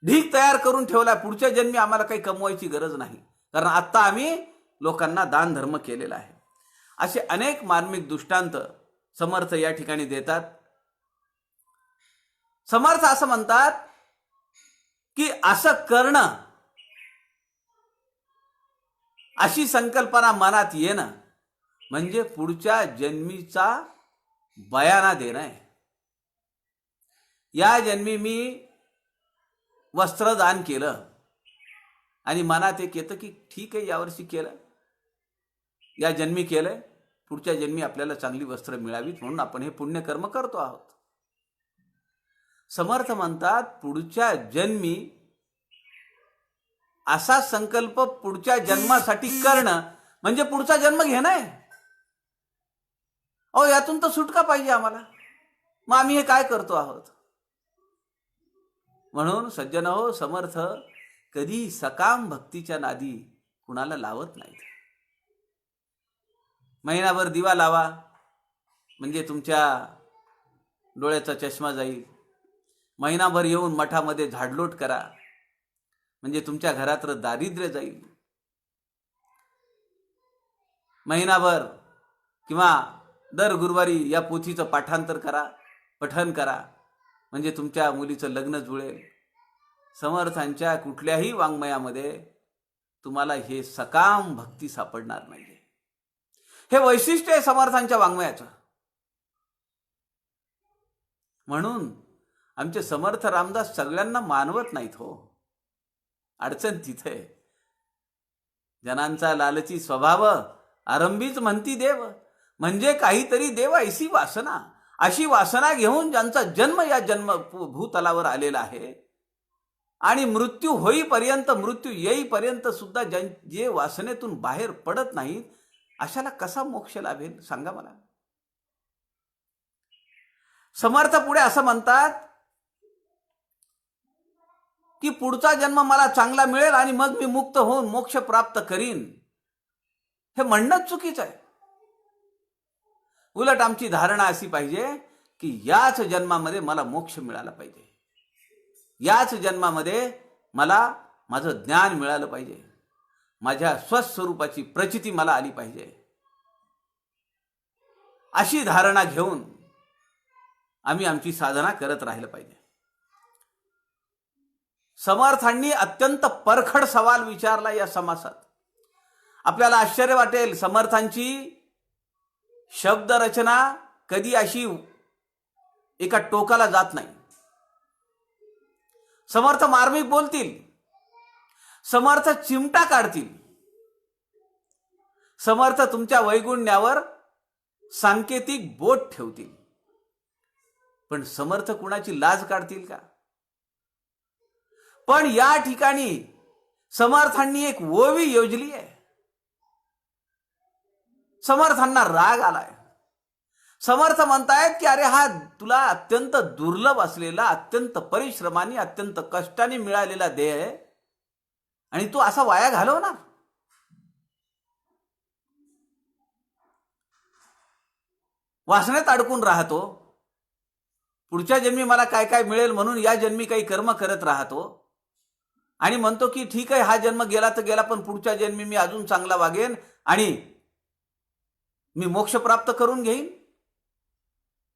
ढीग तयार करून ठेवलाय. पुढच्या जन्मी आम्हाला काही कमवायची गरज नाही, कारण आता आम्ही लोकांना दान धर्म केलेला आहे. असे अनेक मार्मिक दृष्टांत समर्थ या ठिकाणी देतात. समर्थ असं म्हणतात की असं करणं, अशी संकल्पना मनात येणं म्हणजे पुढच्या जन्मीचा बयाना देणं आहे. या जन्मी मी वस्त्रदान केलं आणि मनात एक येतं की ठीक आहे, यावर्षी केलं, या जन्मी केलंय, पुढच्या जन्मी आपल्याला चांगली वस्त्र मिळावीत म्हणून आपण हे पुण्यकर्म करतो आहोत. समर्थ म्हणतात पुढच्या जन्मी असा संकल्प पुढच्या जन्मासाठी करणं म्हणजे पुढचा जन्म घेणं आहे. अहो, यातून तर सुटका पाहिजे आम्हाला, मग आम्ही हे काय करतो आहोत? म्हणून सज्जन हो, समर्थ कधी सकाम भक्तीच्या नादी कुणाला लावत नाहीत. महिनाभर दिवा लावा म्हणजे तुमच्या डोळ्याचा चष्मा जाईल. महिनाभर येऊन मठामध्ये झाडलोट करा म्हणजे तुमच्या घरात दारिद्र्य जाईल. महिनाभर किंवा दर गुरुवारी या पोथीचं पाठांतर करा, पठन करा म्हणजे तुमच्या मुलीचं लग्न जुळेल. समर्थांच्या कुठल्याही वाङ्मयामध्ये तुम्हाला हे सकाम भक्ती सापडणार नाही. हे वैशिष्ट्य आहे समर्थांच्या वाङ्मयाचं. म्हणून आमचे समर्थ रामदास सगळ्यांना मानवत नाहीत हो. अडचण तिथे. जनांचा लालची स्वभाव आरंभीच म्हणती देव, म्हणजे काहीतरी देव ऐसी वासना, अशी वासना घेऊन ज्यांचा जन्म या जन्म भूतलावर आलेला आहे आणि मृत्यू होईपर्यंत, मृत्यू येईपर्यंत सुद्धा जे वासनेतून बाहेर पडत नाहीत, अशाला कसा मोक्ष लाभेल सांगा मला. समर्थ पुढे असं म्हणतात की पुढचा जन्म मला चांगला मिळेल आणि मग मी मुक्त होऊन मोक्ष प्राप्त करीन. हे म्हणणंच चुकीचं आहे. उलट आमची धारणा अशी पाहिजे की याच जन्मामध्ये मला मोक्ष मिळाला पाहिजे, याच जन्मामध्ये मला माझं ज्ञान मिळालं पाहिजे, माझ्या स्वस्वरूपाची प्रचिती मला आली पाहिजे. अशी धारणा घेऊन आम्ही आमची साधना करत राहिलं पाहिजे. समर्थांनी अत्यंत परखड सवाल विचारला या समासात. आपल्याला आश्चर्य वाटेल, समर्थांची शब्दरचना कधी अशी एका टोकाला जात नाही. समर्थ मार्मिक बोलतील, समर्थ चिमटा काढतील, समर्थ तुमच्या वैगुण्यावर सांकेतिक बोट ठेवतील. पण समर्थ कुणाची लाज काढतील का? पण या ठिकाणी समर्थांनी एक ओवी योजली आहे. समर्थांना राग आलाय. समर्थ म्हणतायत की अरे हा तुला अत्यंत दुर्लभ असलेला, अत्यंत परिश्रमाने, अत्यंत कष्टाने मिळालेला देह आहे आणि तू असा वाया घालवणार. वासनेत अडकून राहतो. पुढच्या जन्मी मला काय काय मिळेल म्हणून या जन्मी काही कर्म करत राहतो आणि म्हणतो की ठीक आहे, हा जन्म गेला तर गेला, पण पुढच्या जन्मी मी अजून चांगला वागेन आणि मी मोक्ष प्राप्त करून घेईन.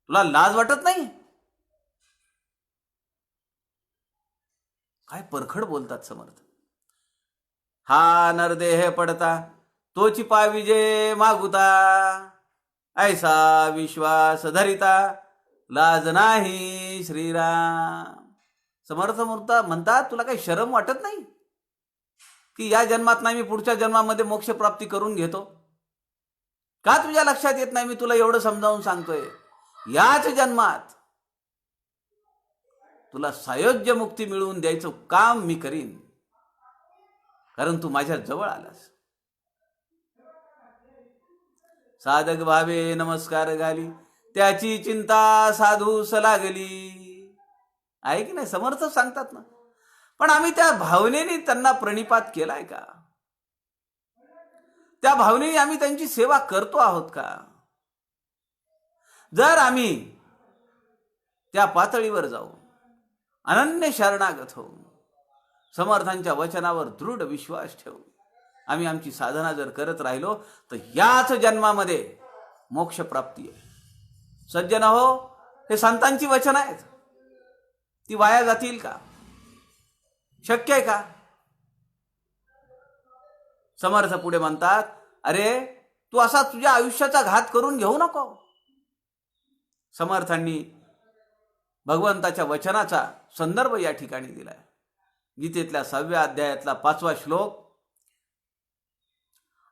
तुला लाज वाटत नाही? काय परखड बोलतात समर्थ. हा नरदेह पडता तोची पाविजे मागुता, ऐसा विश्वास धरिता लाज नाही श्रीराम. समर्थ म्हणतात तुला काही शरम वाटत नाही की या जन्मात नाही, मी पुढच्या जन्मामध्ये मोक्ष प्राप्ती करून घेतो? का तुझ्या लक्षात येत नाही? मी तुला एवढं समजावून सांगतोय, याच जन्मात तुला सायोज्य मुक्ती मिळवून द्यायचं काम मी करीन, कारण तू माझ्या जवळ आलास. साधक भावे नमस्कार घाली, त्याची चिंता साधूस लागली. आहे की नाही? समर्थ सांगतात ना. पण आम्ही त्या भावनेने त्यांना प्रणिपात केलाय का? त्या भावनेने आम्ही त्यांची सेवा करतो आहोत का? जर आम्ही त्या पातळीवर जाऊ, अनन्य शरणागत होऊ, समर्थांच्या वचनावर दृढ विश्वास ठेवू, आम्ही आमची साधना जर करत राहिलो तर याच जन्मामध्ये मोक्ष प्राप्ती आहे. सज्जन हो, हे संतांची वचन आहेत, ती वाया जातील का? शक्य आहे का? समर्थ पुढे म्हणतात, अरे तू असा तुझ्या आयुष्याचा घात करून घेऊ नको. समर्थांनी भगवंताच्या वचनाचा संदर्भ या ठिकाणी दिलाय. गीतेतल्या 6व्या अध्यायातला 5वा श्लोक,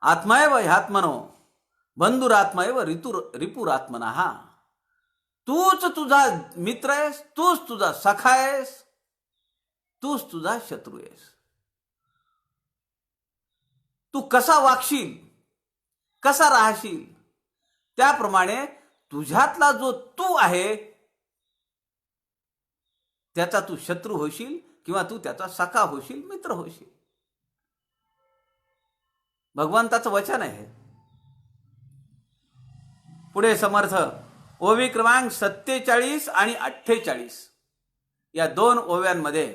आत्माएव ह्यात्मनो बंधुरात्माएव रिपुरात्मनः. तूच तुझा मित्र आहेस, तूच तुझा सखा आहेस, तूच तुझा शत्रू आहेस. तू कसा वागशील, कसा राहशील, त्याप्रमाणे तुझ्यातला जो तू आहे त्याचा तू शत्रू होशील किंवा तू त्याचा सखा होशील, मित्र होशील. भगवंताचं वचन आहे. पुढे समर्थ ओवी क्रमांक 47 आणि 48 या 2 ओव्यांमध्ये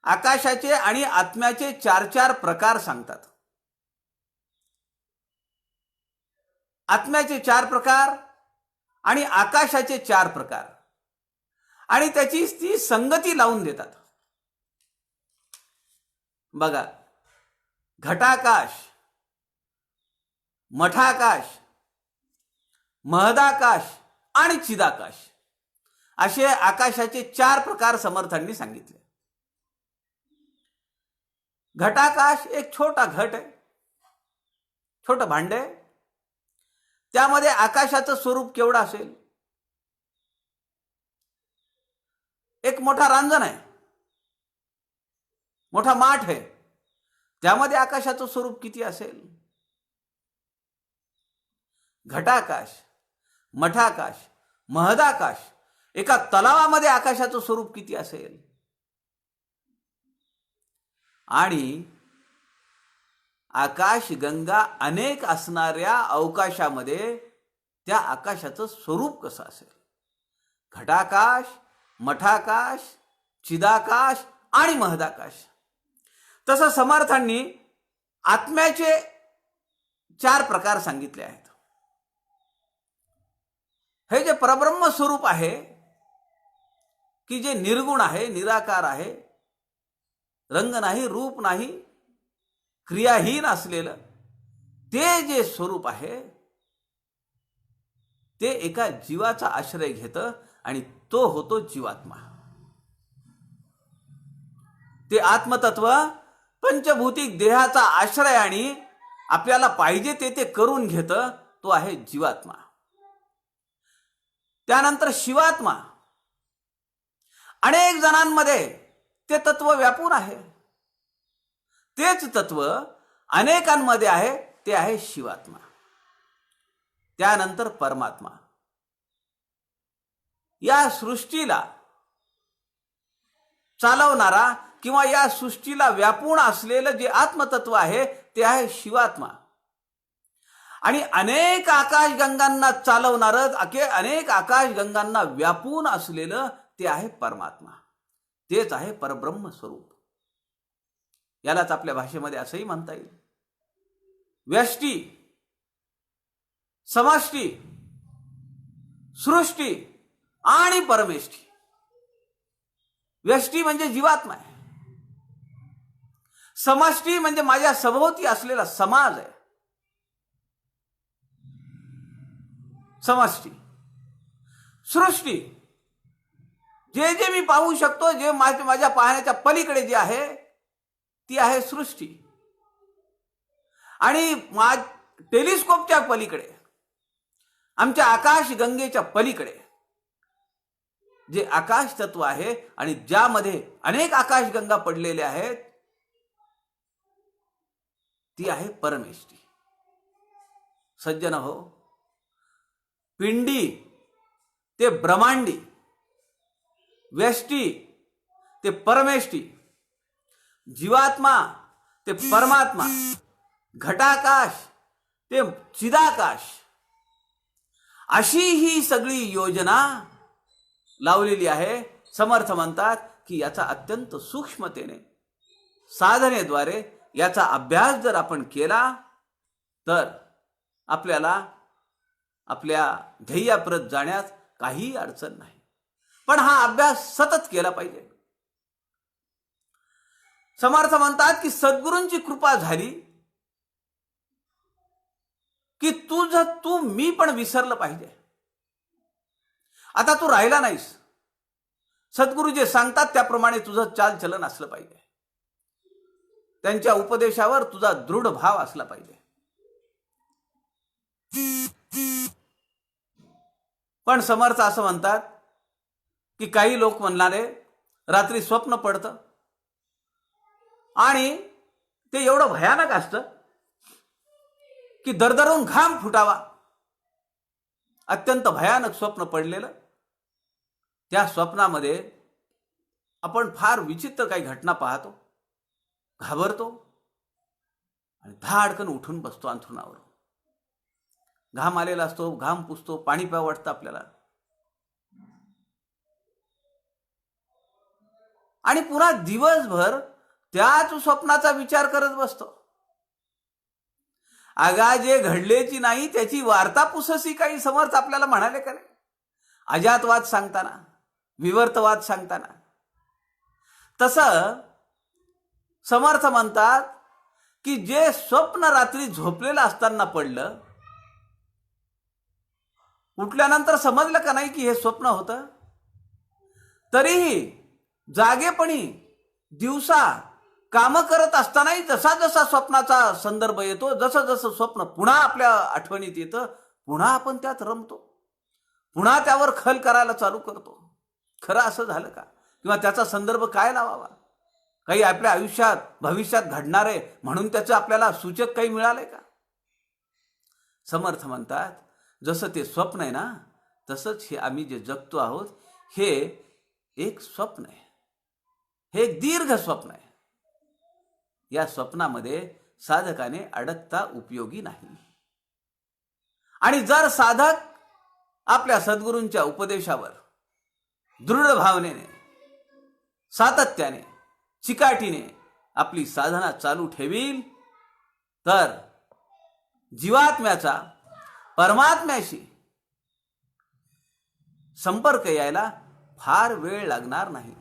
आकाशाचे आणि आत्म्याचे 4 प्रकार सांगतात. आत्म्याचे 4 प्रकार आणि आकाशाचे 4 प्रकार, आणि त्याची ती संगती लावून देतात. बघा, घटाकाश, मठाकाश, महदाकाश आणि चिदाकाश असे आकाशाचे 4 प्रकार समर्थांनी सांगितले. घटाकाश एक छोटा घट आहे, छोटं भांड आहे. त्यामध्ये आकाशाचं स्वरूप केवढं असेल? एक मोठा रांजण आहे, मोठा माठ आहे, त्यामध्ये आकाशाचं स्वरूप किती असेल? घटाकाश, मठाकाश, महदाकाश, एका तलावामध्ये आकाशाचं स्वरूप किती असेल? आणि आकाशगंगा अनेक असणाऱ्या अवकाशामध्ये त्या आकाशाचं स्वरूप कसं असेल? घटाकाश, मठाकाश, चिदाकाश आणि महदाकाश. तसं समर्थांनी आत्म्याचे 4 प्रकार सांगितले आहेत. हे जे परब्रह्म स्वरूप आहे, की जे निर्गुण आहे, निराकार आहे, रंग नाही, रूप नाही, क्रियाहीन असलेलं ते जे स्वरूप आहे, ते एका जीवाचा आश्रय घेतं आणि तो होतो जीवात्मा. ते आत्मतत्व पंचभौतिक देहाचा आश्रय आणि आपल्याला पाहिजे ते करून घेतं, तो आहे जीवात्मा. त्यानंतर शिवात्मा. अनेक जणांमध्ये ते तत्व व्यापून आहे. तेच तत्व अनेकांमध्ये आहे, ते आहे शिवात्मा. त्यानंतर परमात्मा. या सृष्टीला चालवणारा किंवा या सृष्टीला व्यापून असलेलं जे आत्मतत्व आहे, ते आहे शिवात्मा. आणि अनेक आकाशगंगांना चालवणारं, अनेक आकाशगंगांना व्यापून असलेलं ते आहे परमात्मा. तेच आहे परब्रह्म स्वरूप. यालाच आपल्या भाषेमध्ये असंही म्हणता येईल, व्यष्टी, समष्टी, सृष्टी आणि परमेष्ठी. व्यष्टी म्हणजे जीवात्मा आहे. समष्टी म्हणजे माझ्या सभोवती असलेला समाज आहे. समष्टी. सृष्टी, जे जे मी पाहू शकतो, जे माझ्या पाहण्याच्या पलीकडे जे आहे, ती आहे सृष्टी. आणि टेलिस्कोपच्या पलीकडे, आमच्या आकाशगंगेच्या पलीकडे जे आकाश तत्व आहे आणि ज्यामध्ये अनेक आकाशगंगा पडलेल्या आहेत, ती आहे परमेष्ठी. सज्जन हो, पिंडी ते ब्रह्मांडी, व्यष्टी ते परमेष्ठी, जीवात्मा ते परमात्मा, घटाकाश ते चिदाकाश, अशी ही सगळी योजना लावलेली आहे. समर्थ म्हणतात की याचा अत्यंत सूक्ष्मतेने, साधनेद्वारे याचा अभ्यास जर आपण केला तर आपल्याला आपल्या ध्येयाप्रत जाण्यात काही अडचण नाही. पण हा अभ्यास सतत केला पाहिजे. समर्थ म्हणतात की सद्गुरूंची कृपा झाली की तू मी पण विसरलं पाहिजे. आता तू राहिला नाहीस. सद्गुरू जे सांगतात त्याप्रमाणे तुझं चालचलन असलं पाहिजे. त्यांच्या उपदेशावर तुझा दृढ भाव असला पाहिजे. पण समर्थ असं म्हणतात की काही लोक म्हणणारे रात्री स्वप्न पडतं आणि ते एवढं भयानक असतं की दरदरून घाम फुटावा. अत्यंत भयानक स्वप्न पडलेलं. त्या स्वप्नामध्ये आपण फार विचित्र काही घटना पाहतो, घाबरतो आणि धाडकन उठून बसतो अंथरुणावर. घाम आलेला असतो, घाम पुसतो, पाणी प्यावं वाटतं आपल्याला आणि पुन्हा दिवसभर त्याच स्वप्नाचा विचार करत बसतो. आगा जे घडलेची नाही त्याची वार्ता पुससी, काही समर्थ आपल्याला म्हणाले का नाही? अजातवाद सांगताना, विवर्तवाद सांगताना. तसं समर्थ म्हणतात की जे स्वप्न रात्री झोपलेलं असताना पडलं, उठल्यानंतर समजलं का नाही की हे स्वप्न होतं, तरीही जागेपणी दिवसा काम करत असतानाही जसा जसा स्वप्नाचा संदर्भ येतो, जसं जसं स्वप्न पुन्हा आपल्या आठवणीत येतं, पुन्हा आपण त्यात रमतो, पुन्हा त्यावर खल करायला चालू करतो. खरं असं झालं का? किंवा त्याचा संदर्भ काय लावावा? काही आपल्या आयुष्यात भविष्यात घडणार आहे म्हणून त्याचं आपल्याला सूचक काही मिळालंय का? समर्थ म्हणतात जसं ते स्वप्न आहे ना, तसंच हे आम्ही जे जगतो आहोत हे एक स्वप्न आहे. हे एक दीर्घ स्वप्न आहे. या स्वप्नामध्ये साधकाने अडकता उपयोगी नाही. आणि जर साधक आपल्या सद्गुरूंच्या उपदेशावर दृढ भावनेने, सातत्याने, चिकाटीने आपली साधना चालू ठेवील तर जीवात्म्याचा परमात्म्याशी संपर्क यायला फार वेळ लागणार नाही.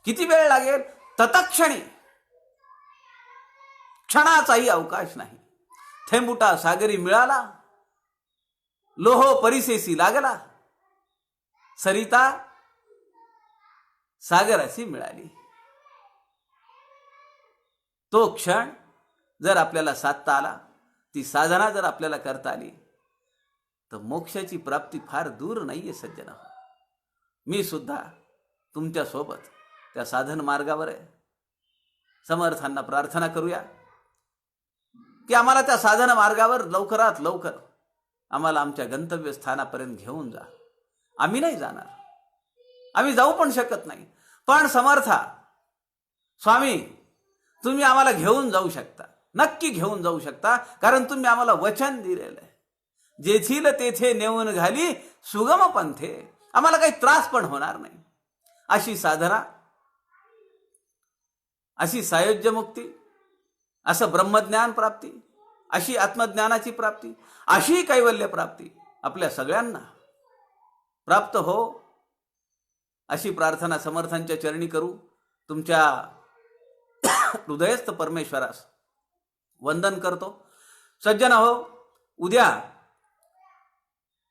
किती वेळ लागेल? तत्क्षणी, क्षणाचाही अवकाश नाही. थेंबुटा सागरी मिळाला, लोहो परिसेसी लागला, सरिता सागराची मिळाली. तो क्षण जर आपल्याला साधता आला, ती साधना जर आपल्याला करता आली, तर मोक्षाची प्राप्ती फार दूर नाहीये सज्जना. मी सुद्धा तुमच्या सोबत त्या साधन मार्गावर आहे. समर्थांना प्रार्थना करूया की आम्हाला त्या साधन मार्गावर लवकरात लवकर आम्हाला आमच्या गंतव्य स्थानापर्यंत घेऊन जा. आम्ही नाही जाणार, आम्ही जाऊ पण शकत नाही, पण समर्था स्वामी तुम्ही आम्हाला घेऊन जाऊ शकता, नक्की घेऊन जाऊ शकता, कारण तुम्ही आम्हाला वचन दिलेलं आहे. जेथील तेथे नेऊन घाली सुगम पंथे. आम्हाला काही त्रास पण होणार नाही. अशी साधना, अशी सायुज्य मुक्ती, असं ब्रह्मज्ञान प्राप्ती, अशी आत्मज्ञानाची प्राप्ती, अशी कैवल्य प्राप्ती आपल्या सगळ्यांना प्राप्त हो, अशी प्रार्थना समर्थांच्या चरणी करू. तुमच्या हृदयस्थ परमेश्वरास वंदन करतो. सज्जन हो, उद्या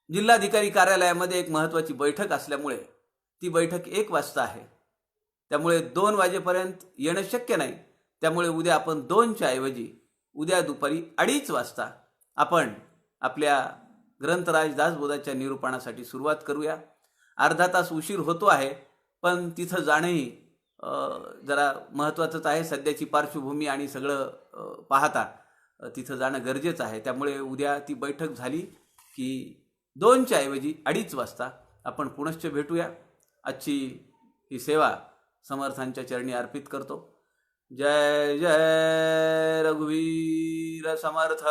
जिल्हाधिकारी कार्यालयामध्ये एक महत्त्वाची बैठक असल्यामुळे ती बैठक 1 वाजता आहे. त्यामुळे 2 वाजेपर्यंत येणं शक्य नाही. त्यामुळे उद्या आपण 2च्या ऐवजी उद्या दुपारी 2:30 वाजता आपण आपल्या ग्रंथराज दासबोधाच्या निरूपणासाठी सुरुवात करूया. अर्धा तास उशीर होतो आहे, पण तिथं जाणंही जरा महत्त्वाचंच आहे. सध्याची पार्श्वभूमी आणि सगळं पाहता तिथं जाणं गरजेचं आहे. त्यामुळे उद्या ती बैठक झाली की 2च्या ऐवजी 2:30 वाजता आपण पुनश्च भेटूया. आजची ही सेवा समर्थांच्या चरणी अर्पित करतो. जय जय रघुवीर समर्थ.